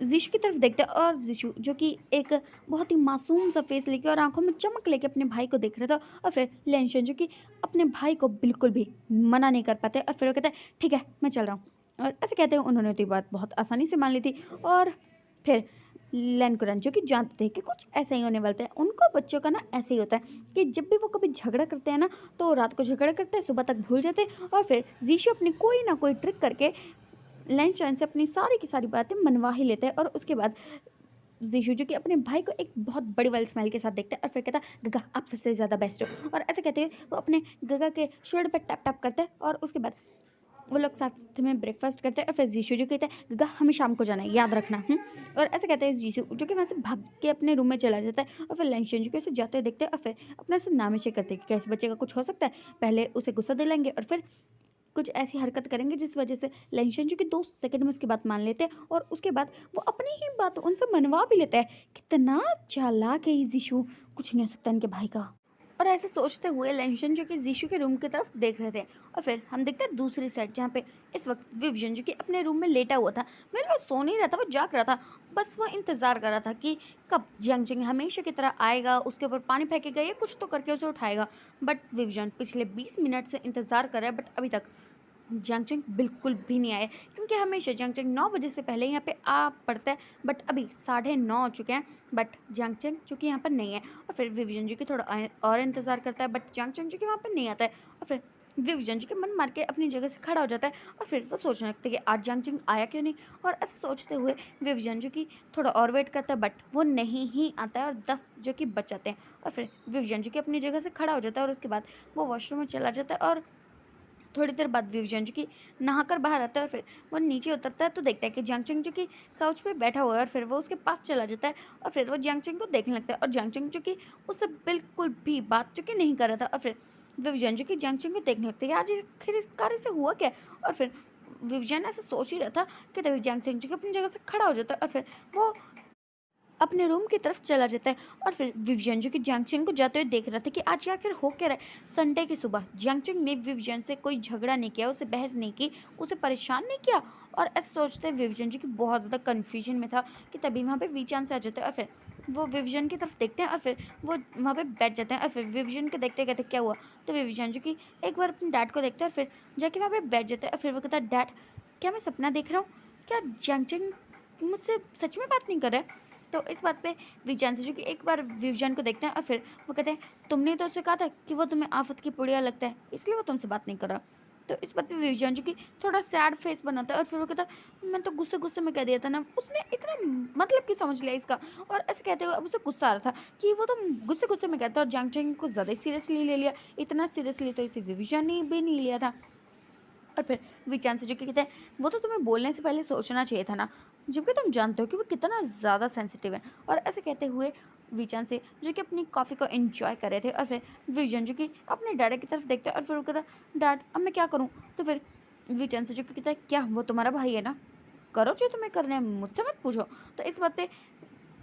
जीशु की तरफ देखते हैं। और जीशु जो कि एक बहुत ही मासूम सा फेस लेके और आंखों में चमक लेके अपने भाई को देख रहा था। और फिर लेंशन जो कि अपने भाई को बिल्कुल भी मना नहीं कर पाते। और फिर वो कहता है ठीक है मैं चल रहा हूँ। और ऐसे कहते हैं उन्होंने तो ये बात बहुत आसानी से मान ली थी। और फिर लैन कुरान जो कि जानते थे कि कुछ ऐसा ही होने वाला है, उनको बच्चों का ना ऐसे ही होता है कि जब भी वो कभी झगड़ा करते हैं ना तो रात को झगड़ा करते हैं, सुबह तक भूल जाते हैं। और फिर जीशु अपनी कोई ना कोई ट्रिक करके लेंशन से अपनी सारी की सारी बातें मनवा ही लेते हैं। और उसके बाद जीशु जो कि अपने भाई को एक बहुत बड़ी वाली स्माइल के साथ देखते हैं और फिर कहता है गगा आप सबसे ज़्यादा बेस्ट हो। और ऐसे कहते हैं वो अपने गगा के शोल्डर पर टैप टैप करते हैं। और उसके बाद वो लोग साथ में ब्रेकफास्ट करते हैं। और फिर जीशु जो कहता है गगा हमें शाम को जाना है याद रखना। और ऐसे कहते हैं जीशु जो कि वहाँ से भाग के अपने रूम में चला जाता है। और फिर लेंशन जो कि उसे जाते देखते हैं और फिर अपने से नामिशे करते हैं कि कैसे बच्चे का कुछ हो सकता है, पहले उसे गुस्सा दिलाएंगे और फिर कुछ ऐसी हरकत करेंगे जिस वजह से लेंशन जो कि 2 सेकंड में उसकी बात मान लेते हैं। और उसके बाद वो अपनी ही बात उनसे मनवा भी लेता है। कितना चालाक है ये जीशु, कुछ नहीं हो सकता इनके भाई का। और ऐसे सोचते हुए लेंशन जो कि जीशु के रूम की तरफ देख रहे थे। और फिर हम देखते हैं दूसरी साइड जहाँ पे इस वक्त विवजन जो कि अपने रूम में लेटा हुआ था। वेल वो सो नहीं रहा था, वो जाग रहा था। बस वो इंतज़ार कर रहा था कि कब जियांग जिंग हमेशा की तरह आएगा, उसके ऊपर पानी फेंकेगा या कुछ तो करके उसे उठाएगा। बट विवजन पिछले 20 मिनट से इंतज़ार कर रहा है बट अभी तक जियांग जिंग बिल्कुल भी नहीं आए क्योंकि हमेशा जियांग जिंग 9 बजे से पहले यहाँ पे आ पड़ता है। बट अभी 9:30 हो चुके हैं बट जियांग जिंग जो कि यहाँ पर नहीं है। और फिर विवजन जी की थोड़ा और इंतज़ार करता है बट जियांग जिंग जो कि वहाँ पर नहीं आता है। और फिर विवजन जी के मन मार के अपनी जगह से खड़ा हो जाता है। और फिर वो सोचने लगता है कि आज जियांग जिंग आया क्यों नहीं। और ऐसे सोचते हुए विवजन जो कि थोड़ा और वेट करता है बट वो नहीं ही आता है। और 10 जो कि बच जाते हैं। और फिर विवजन जी की अपनी जगह से खड़ा हो जाता है और उसके बाद वो वॉशरूम में चला जाता है। और थोड़ी देर बाद विवजन जो कि नहाकर बाहर आता है और फिर वो नीचे उतरता है तो देखता है कि जियांग जिंग जो कि काउच पे बैठा हुआ है। और फिर वो उसके पास चला जाता है और फिर वो जियांग जिंग को देखने लगता है। और जियांग जिंग जो कि उससे बिल्कुल भी बात जो कि नहीं कर रहा था। और फिर विवजन जो कि जियांग जिंग को देखने लगता है कि आज आखिर इस कार्य से हुआ क्या। और फिर विवजन ऐसा सोच ही रहा था कि तभी जियांग जिंग जो कि अपनी जगह से खड़ा हो जाता है और फिर वो अपने रूम की तरफ चला जाता है। और फिर विवजन जो कि जियांग को जाते हुए देख रहा था कि आज ये आखिर हो क्या रहा है। संडे की सुबह जियांग ने विवजन से कोई झगड़ा नहीं किया, उसे बहस नहीं की, उसे परेशान नहीं किया। और ऐसे सोचते विवजन जो कि बहुत ज़्यादा कन्फ्यूजन में था कि तभी वहाँ पे वीचान से आ जाता है। और फिर वो विविजन की तरफ देखते हैं और फिर वो वहाँ पे बैठ जाते हैं और फिर विविजन को देखते कहते क्या हुआ। तो विविजन जो कि एक बार अपने डैड को देखते हैं और फिर जाके वहाँ पे बैठ जाता है और फिर वो कहता है डैड क्या मैं सपना देख रहा हूँ, क्या जंग जंग मुझसे सच में बात नहीं कर रहा है। तो इस बात पे विजान से जो कि एक बार विवजान को देखते हैं और फिर वो कहते हैं तुमने तो उसे कहा था कि वो तुम्हें आफत की पुड़िया लगता है इसलिए वो तुमसे बात नहीं कर रहा। तो इस बात पे विवजान जो कि थोड़ा सैड फेस बनाता है और फिर वो कहता है मैं तो गुस्से गुस्से में कह दिया था ना, उसने इतना मतलब क्यों समझ लिया इसका। और ऐसे कहते हुए अब उसे गुस्सा आ रहा था कि वो तो गुस्से गुस्से में कहता और जंग जंग को ज़्यादा सीरियसली ले लिया। इतना सीरियसली तो इसे विवजान ने भी नहीं लिया था। और फिर विचान से जो कि कहते हैं वो तो तुम्हें बोलने से पहले सोचना चाहिए था ना, जबकि तुम जानते हो कि वो कितना ज़्यादा सेंसिटिव है। और ऐसे कहते हुए विचान से जो कि अपनी कॉफ़ी को एंजॉय कर रहे थे और फिर विजन जो कि अपने डैड की तरफ देखते हैं और फिर वो कहता डैड अब मैं क्या करूँ। तो फिर विचान से जो कि कहता है क्या वो तुम्हारा भाई है ना, करो जो तुम्हें करना है, मुझसे मत पूछो। तो इस बात पे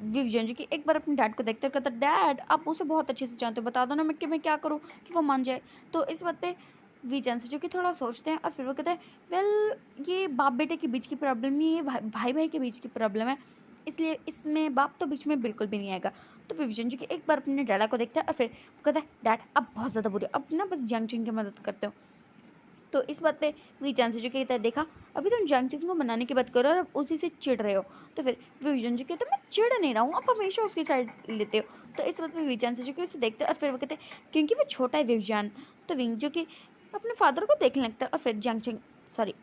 विजन जी की एक बार अपने डैड को देखते हुए कहता डैड आप उसे बहुत अच्छे से जानते हो, बता दो ना मैं क्या करूँ कि वो मान जाए। तो इस बात पे विजन से जो कि थोड़ा सोचते हैं और फिर वो कहते हैं वेल ये बाप बेटे के बीच की प्रॉब्लम नहीं है, भाई भाई के बीच की प्रॉब्लम है, इसलिए इसमें बाप तो बीच में बिल्कुल भी नहीं आएगा। तो विजन जी की एक बार अपने डैडा को देखता है और फिर वो कहता है डैड अब बहुत ज़्यादा बुरे, अब ना बस जंग की मदद करते हो। तो इस बात पे विजान से जो कहता है देखा अभी तुम जंग को मनाने की बात करो और अब उसी से चिढ़ रहे हो। तो फिर विजन जी कहते मैं चिढ़ नहीं रहा हूँ, आप हमेशा उसकी साइड लेते हो। तो इस बात पे विजान से जो कि उसे देखते हैं और फिर वो कहते हैं क्योंकि वो छोटा है विजान। तो विंग जो कि अपने फादर को देखने लगता है और फिर जंग सॉरी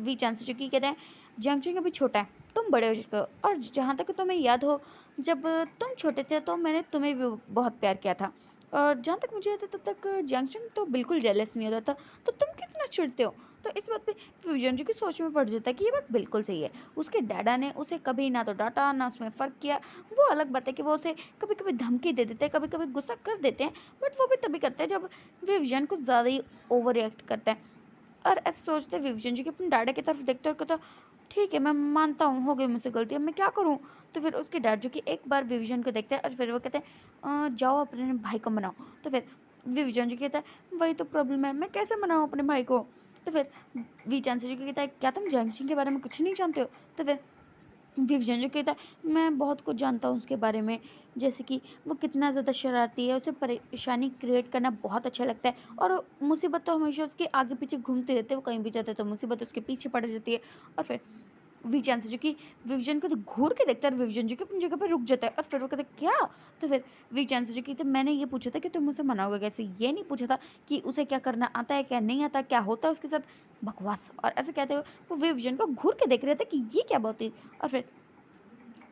विजान से जो कि कहते हैं जंग अभी छोटा है, तुम बड़े हो चुके हो और जहाँ तक तुम्हें याद हो जब तुम छोटे थे तो मैंने तुम्हें भी बहुत प्यार किया था और जहाँ तक मुझे याद है तब तक जंक्शन तो बिल्कुल जेलस नहीं होता था, तो तुम कितना चिढ़ते हो। तो इस बात पे फ्यूजन जी की सोच में पड़ जाता है कि ये बात बिल्कुल सही है, उसके डैडा ने उसे कभी ना तो डांटा ना उसमें फ़र्क किया। वो अलग बात है कि वो उसे कभी कभी धमकी दे देते हैं, कभी कभी गुस्सा कर देते हैं, बट वो भी तभी करते हैं जब विविजन को ज़्यादा ही ओवर रिएक्ट करता है। और ऐसे सोचते विविजन जी के अपने डैडा की तरफ देखते और कहता ठीक है मैं मानता हूँ हो गई मुझसे गलती, अब मैं क्या करूँ। तो फिर उसके डैड जो कि एक बार विविजन को देखते हैं और फिर वो कहते हैं जाओ अपने भाई को मनाओ। तो फिर विविजन जी कहता है वही तो प्रॉब्लम है, मैं कैसे मनाऊँ अपने भाई को। तो फिर विचान से जो कहता है क्या तुम जंग के बारे में कुछ नहीं जानते हो। तो फिर विवजन जो कहता है मैं बहुत कुछ जानता हूँ उसके बारे में, जैसे कि वो कितना ज़्यादा शरारती है, उसे परेशानी क्रिएट करना बहुत अच्छा लगता है और मुसीबत तो हमेशा उसके आगे पीछे घूमती रहती है, वो कहीं भी जाते तो मुसीबत उसके पीछे पड़ जाती है। और फिर विजान से जो कि विवजन को तो घूर के देखता है और विवजन जो कि अपनी जगह पर रुक जाता है और फिर वो कहता है क्या। तो फिर विजान से जो कि मैंने ये पूछा था कि तुम उसे मनाओगे कैसे, ये नहीं पूछा था कि उसे क्या करना आता है क्या नहीं आता, क्या होता है उसके साथ, बकवास। और ऐसे कहते हुए वो विवजन को घूर के देख रहे थे कि ये क्या बात हुई। और फिर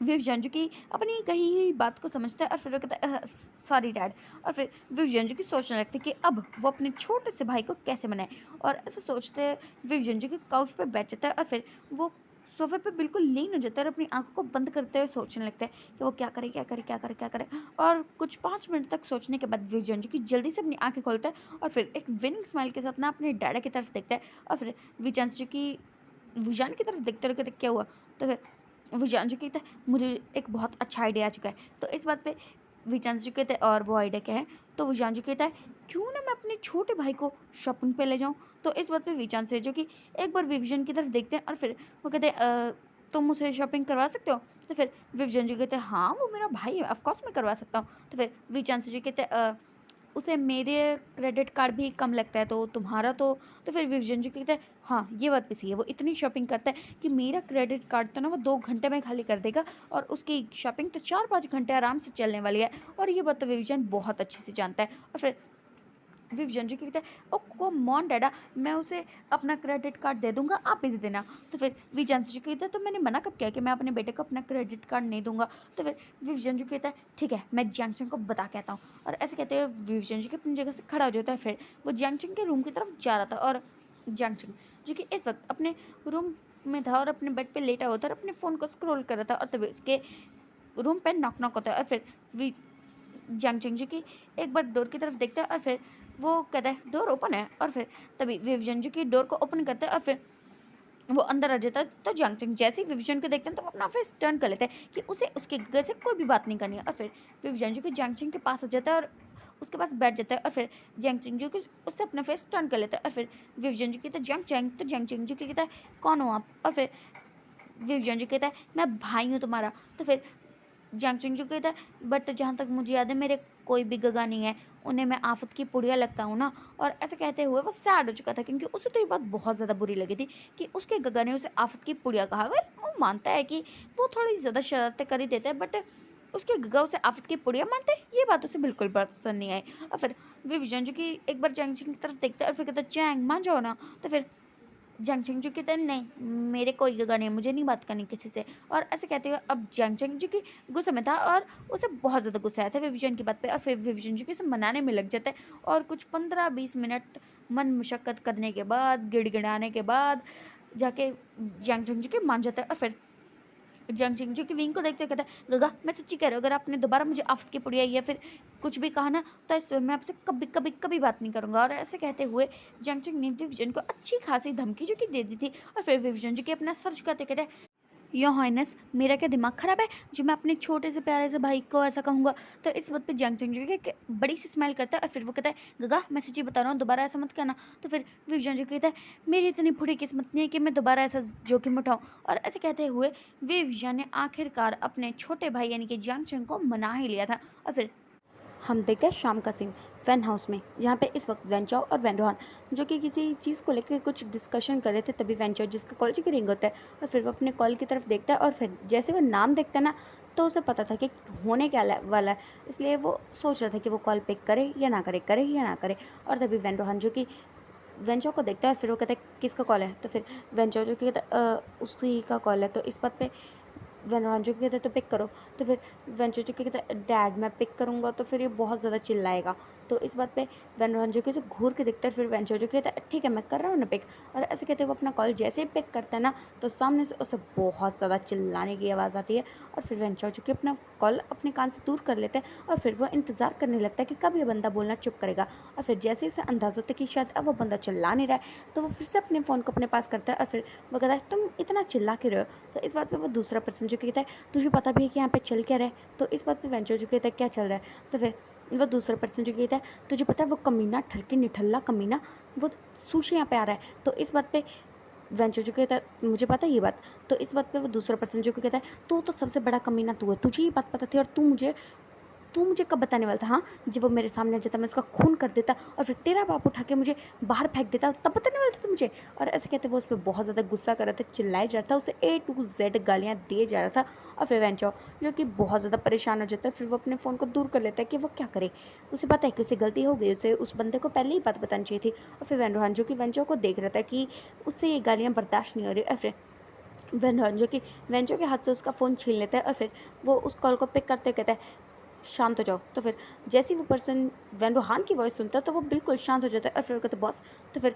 विवजन जो कि अपनी कही हुई बात को समझता है और फिर वो कहता है सॉरी डैड। और फिर विवजन जो कि सोचने लगते कि अब वो अपने छोटे से भाई को कैसे मनाए। और ऐसे सोचते विवजन जो कि काउच पर बैठ जाता है और फिर वो सोफे पे बिल्कुल लीन हो जाता है और अपनी आंखों को बंद करते हुए सोचने लगता है कि वो क्या करे क्या करे क्या करे क्या करे। और कुछ 5 मिनट तक सोचने के बाद विवजन जो कि जल्दी से अपनी आंखें खोलता है और फिर एक विनिंग स्माइल के साथ ना अपने डैडा की तरफ देखता है और फिर विजान जो कि विजान की तरफ देखते रहे क्या हुआ। तो फिर विजान जो कहता है मुझे एक बहुत अच्छा आइडिया आ चुका है। तो इस बात पे विजान जो कहते हैं और वो आइडिया क्या है। तो विजान जो कहता है क्यों ना मैं अपने छोटे भाई को शॉपिंग पे ले जाऊँ। तो इस बात पे विजान से जो कि एक बार विजन की तरफ देखते हैं और फिर वो कहते हैं तुम उसे शॉपिंग करवा सकते हो। तो फिर विजन जी कहते हैं हाँ वो मेरा भाई है, ऑफकोर्स मैं करवा सकता हूँ। तो फिर विजान से जो कहते हैं उसे मेरे क्रेडिट कार्ड भी कम लगता है तो तुम्हारा तो फिर विजन जी कहते हैं हाँ ये बात भी सही है, वो इतनी शॉपिंग करता है कि मेरा क्रेडिट कार्ड तो ना वो 2 घंटे में खाली कर देगा और उसकी शॉपिंग तो 4-5 घंटे आराम से चलने वाली है। और ये बात तो विजन बहुत अच्छे से जानता है। और फिर विवजन जी कहता है ओ को मॉन डैडा मैं उसे अपना क्रेडिट कार्ड दे दूंगा, आप भी दे देना। तो फिर विजन जी कहता है तो मैंने मना कब किया कि मैं अपने बेटे को अपना क्रेडिट कार्ड नहीं दूंगा। तो फिर विवजन जी कहता है ठीक है मैं जियांगचंग को बता के आता हूँ। और ऐसे कहते हुए विवजन जी अपनी जगह से खड़ा हो जाता है। फिर वो जियांगचंग के रूम की तरफ जा रहा था और जियांगचंग जो कि इस वक्त अपने रूम में था और अपने बेड पर लेटा हुआ था और अपने फ़ोन को स्क्रॉल कर रहा था और तभी उसके रूम पर नॉक नॉक होता है और फिर जियांगचंग जी की एक बार डोर की तरफ देखता है और फिर वो कहता है डोर ओपन है। और फिर तभी विवजन जी की डोर को ओपन करता है और फिर वो अंदर आ जाता है। तो जियांगचंग जैसे ही विवजन को देखते हैं तो वो अपना फेस टर्न कर लेता है कि उसे उसके घर से कोई भी बात नहीं करनी है। और फिर विवजन जी को जियांगचंग के पास आ जाता है और उसके पास बैठ जाता है और फिर जियांगचंग जी को उससे अपना फेस टर्न कर लेता है। और फिर विवजन जी कहता है जियांगचंग, तो जियांगचंग जी कहता है कौन हो आप। और फिर विवजन जी कहता है मैं भाई हूँ तुम्हारा। तो फिर जैंग चिंग जो कहता है बट जहाँ तक मुझे याद है मेरे कोई भी गगा नहीं है, उन्हें मैं आफत की पुड़िया लगता हूँ ना। और ऐसे कहते हुए वो सैड हो चुका था क्योंकि उसे तो ये बात बहुत ज़्यादा बुरी लगी थी कि उसके गगा ने उसे आफत की पुड़िया कहा। वो मानता है कि वो थोड़ी ज़्यादा शरारतें कर ही देते हैं, बट उसके गगा उसे आफत की पुड़िया मानते हैं, ये बात उसे बिल्कुल पसंद नहीं आई। और फिर विविजन जो कि एक बार जैंग चिंग की तरफ देखता है और फिर कहता है चैंग मान जाओ ना। तो फिर जंगचंग जो कहता है नहीं, मेरे कोई गगा नहीं, मुझे नहीं बात करनी किसी से। और ऐसे कहते हुए अब जंगचंग जो कि गुस्से में था और उसे बहुत ज़्यादा गुस्सा आया था विविजन की बात पे, और फिर विविजन जो कि उसे मनाने में लग जाता है। और कुछ 15-20 मिनट मन मुशक्कत करने के बाद, गिड़गिड़ाने के बाद जाके जंगचंग जो कि मान जाता है। और फिर जंग सिंह जो कि विंग को देखते हुए कहता है गगा मैं सच्ची कह रहा हूँ, अगर आपने दोबारा मुझे आफत की पुड़िया या फिर कुछ भी कहा ना तो इस मैं आपसे कभी कभी कभी बात नहीं करूंगा। और ऐसे कहते हुए जंग सिंह ने विविजन को अच्छी खासी धमकी जो कि दे दी थी। और फिर विविजन जो कि अपना सर झुकाते कहते हैं योर हाइनेस मेरा क्या दिमाग खराब है जो मैं अपने छोटे से प्यारे से भाई को ऐसा कहूँगा। तो इस बात पे जंग चंग जो है बड़ी सी स्माइल करता है और फिर वो कहता है गगा मैं सच्ची बता रहा हूँ, दोबारा ऐसा मत करना। तो फिर विविजन जो कहता है मेरी इतनी बुरी किस्मत नहीं है कि मैं दोबारा ऐसा जोखिम उठाऊँ। और ऐसे कहते हुए विविजन ने आखिरकार अपने छोटे भाई यानी कि जंग चंग को मना ही लिया था। और फिर हम देखते हैं शाम का सीन वैन हाउस में, जहाँ पे इस वक्त वेंचाओ और वैन जो कि किसी चीज़ को लेकर कुछ डिस्कशन कर रहे थे। तभी वेंचाओ जिसका कॉल की रिंग होता है और फिर वो अपने कॉल की तरफ देखता है और फिर जैसे वो नाम देखता है ना तो उसे पता था कि होने क्या वाला है, इसलिए वो सोच रहा था कि वो कॉल पिक करे या ना करे, करे या ना करे। और तभी वैन जो कि वेंचाओ को देखता है और फिर वो कहता है किसका कॉल है। तो फिर वेंचाओ जो कहता है उसी का कॉल है। तो इस बात पे वेनरांजो कहता है तो पिक करो। तो फिर वेंचर जो कहता है डैड मैं पिक करूँगा तो फिर ये बहुत ज़्यादा चिल्लाएगा। तो इस बात पे वेनरांजो के घूर के देखता है, फिर वेंचर जो कहता है ठीक है मैं कर रहा हूँ ना पिक। और ऐसे कहते वो अपना कॉल जैसे ही पिक करता है ना तो सामने से उसे बहुत ज़्यादा चिल्लाने की आवाज़ आती है। और फिर वेंचर जो कि अपना कॉल अपने कान से दूर कर लेता है और फिर वो इंतज़ार करने लगता है कि कब ये बंदा बोलना चुप करेगा। और फिर जैसे ही उसे अंदाज़ होता है कि शायद अब वो बंदा चिल्ला नहीं रहा है तो वो फिर से अपने फ़ोन को अपने पास करता है और फिर वो कहता है तुम इतना चिल्ला क्यों रहे हो। तो इस बात पर वो दूसरा पर्सन जो कहता है तुझे पता भी है कि यहाँ पे चल क्या रहा है। तो इस बात पे वेंचर जो कहता है क्या चल रहा है। तो फिर वो दूसरा पर्सन जो कहता है तुझे पता है वो कमीना ठरके निठल्ला कमीना वो सुशी यहाँ पे आ रहा है। तो इस बात पे वेंचर जो कहता है मुझे पता है ये बात। तो इस बात पे वो दूसरा पर्सन जो कहता है तू तो सबसे बड़ा कमीना तू है, तुझे ये बात पता थी और तू मुझे कब बताने वाला था। हाँ जब वो मेरे सामने आ जाता मैं उसका खून कर देता और फिर तेरा बाप उठा के मुझे बाहर फेंक देता तब बताने वाला था तू मुझे। और ऐसे कहते वो उस पर बहुत ज़्यादा गुस्सा कर रहा था, चिल्लाया जा रहा था, उसे A to Z गालियाँ दिए जा रहा था। और फिर वेंचो जो कि बहुत ज़्यादा परेशान हो जाता है, फिर वो अपने फ़ोन को दूर कर लेता है कि वो क्या करे। उसे पता है कि उसे गलती हो गई, उसे उस बंदे को पहले ही बात बतानी चाहिए थी। और फिर वेंडोहान जो कि वेंचो को देख रहा था कि उससे ये गालियाँ बर्दाश्त नहीं हो रही। और फिर वेंडोहान जो कि वेंचो के हाथ से उसका फ़ोन छीन लेता है और फिर वो उस कॉल को पिक करते कहता है शांत हो जाओ। तो फिर जैसे ही वो पर्सन वैन रोहान की वॉइस सुनता है तो वो बिल्कुल शांत हो जाता है और फिर वो कहते बॉस। तो फिर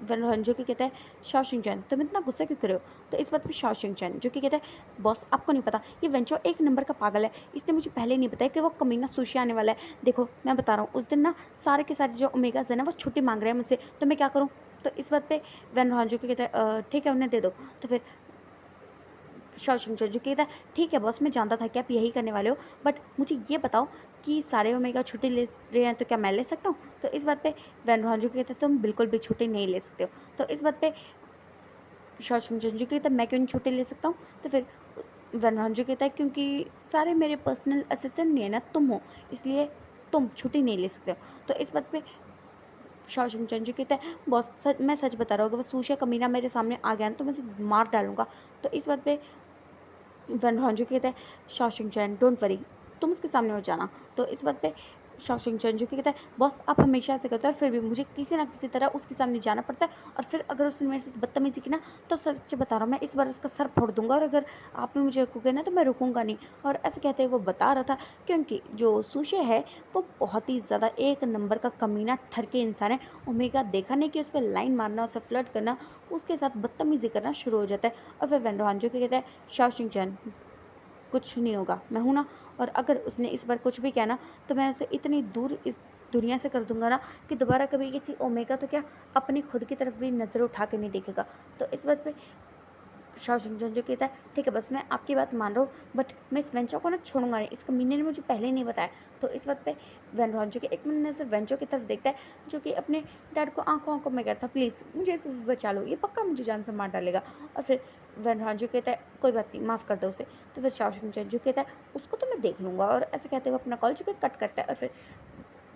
वैन रोहान जो कि कहता है शाओशिंग चैन तुम इतना गुस्सा क्यों कर रहे हो। तो इस बात पे शाओशिंग चैन जो कि कहता है बॉस आपको नहीं पता ये वेंचो एक नंबर का पागल है, इसने मुझे पहले नहीं बताया कि वो कमीना सुशी आने वाला है। देखो मैं बता रहा हूँ उस दिन ना सारे के सारे जो ओमेगास है ना वो छुट्टी मांग रहे हैं मुझसे, तो मैं क्या करूँ। तो इस बात पे वैन रोहान जो कि कहता है ठीक है उन्हें दे दो। तो फिर शॉशंकर जो कहता है ठीक है बॉस मैं जानता था कि आप यही करने वाले हो, बट मुझे ये बताओ कि सारे ओमेगा छुट्टी ले रहे हैं तो क्या मैं ले सकता हूँ। तो इस बात पे वैन रोहान जो कहता है तुम बिल्कुल भी छुट्टी नहीं ले सकते हो। तो इस बात पे शॉशंकर जो कहता है मैं क्यों नहीं छुट्टी ले सकता हूँ। तो फिर वैन रोहान जो कहता है क्योंकि सारे मेरे पर्सनल असिस्टेंट नहीं है ना तुम हो, इसलिए तुम छुट्टी नहीं ले सकते हो। तो इस बात पे शॉशंकर जो कहता है बॉस मैं सच बता रहा हूँ अगर वो सूशा कमीना मेरे सामने आ गया ना तो मैं उसे मार डालूंगा। तो इस बात पे वन हॉन्जू कहता है शॉशिंग चैन डोंट वरी तुम उसके सामने मत जाना। तो इस बात पे शॉशिंग चैन जो कि कहता है बॉस आप हमेशा ऐसे करते हो और फिर भी मुझे किसी ना किसी तरह उसके सामने जाना पड़ता है और फिर अगर उसने मेरे से बदतमीजी की ना तो सच बता रहा हूँ मैं इस बार उसका सर फोड़ दूंगा और अगर आपने मुझे रोकोगे ना तो मैं रुकूंगा नहीं। और ऐसे कहते हुए वो बता रहा था क्योंकि जो सुशे है वो बहुत ही ज़्यादा एक नंबर का कमीना ठरके इंसान है। ओमेगा देखा नहीं कि उस पर लाइन मारना, उसे फ्लर्ट करना, उसके साथ बदतमीजी करना शुरू हो जाता है। और फिर वेंडोहान जो कि कहता है शॉशिंग चैन कुछ नहीं होगा मैं हूँ ना, और अगर उसने इस बार कुछ भी किया ना तो मैं उसे इतनी दूर इस दुनिया से कर दूंगा ना कि दोबारा कभी किसी ओमेगा तो क्या अपनी खुद की तरफ भी नज़र उठा के नहीं देखेगा। तो इस बात पे शॉशंक जो कहता है ठीक है बस मैं आपकी बात मान रहा हूँ बट मैं इस वेंचो को ना छोड़ूंगा नहीं, इसका मीनिंग ने मुझे पहले नहीं बताया। तो इस बात पे वैन जो कि एक मिनट से वेंचो की तरफ देखता है जो कि अपने डैड को आंखों आंखों में करता प्लीज़ मुझे इसे बचा लो, ये पक्का मुझे जान से मार डालेगा। और फिर वैन जो कहता है कोई बात नहीं, माफ़ कर दो उसे। तो फिर शाओशुंग जो कहता है उसको तो मैं देख लूँगा, और ऐसे कहते हुए अपना कॉल जो कि कट करता है। और फिर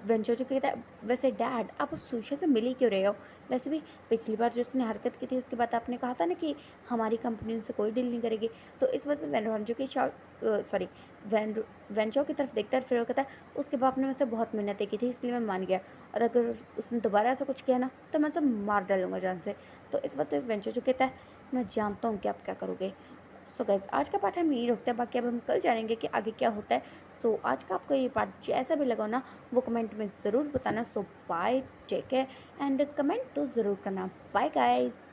वेंचर जो कहता है वैसे डैड आप उस सुशी से मिल ही क्यों रहे हो? वैसे भी पिछली बार जो उसने हरकत की थी उसके बाद आपने कहा था ना कि हमारी कंपनी उनसे कोई डील नहीं करेगी। तो इस बात पे वेंचर की सॉरी वेंचर की तरफ देखता है, फिर वो कहता है उसके बाप ने मुझसे बहुत मिन्नतें की थी इसलिए मैं मान गया, और अगर उसने दोबारा ऐसा कुछ किया ना तो मैं उसे मार डालूंगा जान से। तो इस बात पे वेंचर जो कहता है मैं जानता हूँ कि आप क्या करोगे। सो गाइस आज का पार्ट हम यही रखते हैं, बाकी अब हम कल जानेंगे कि आगे क्या होता है। सो आज का आपको ये पार्ट जैसा भी लगा ना वो कमेंट में ज़रूर बताना। So bye, take care, and comment तो ज़रूर करना। Bye guys.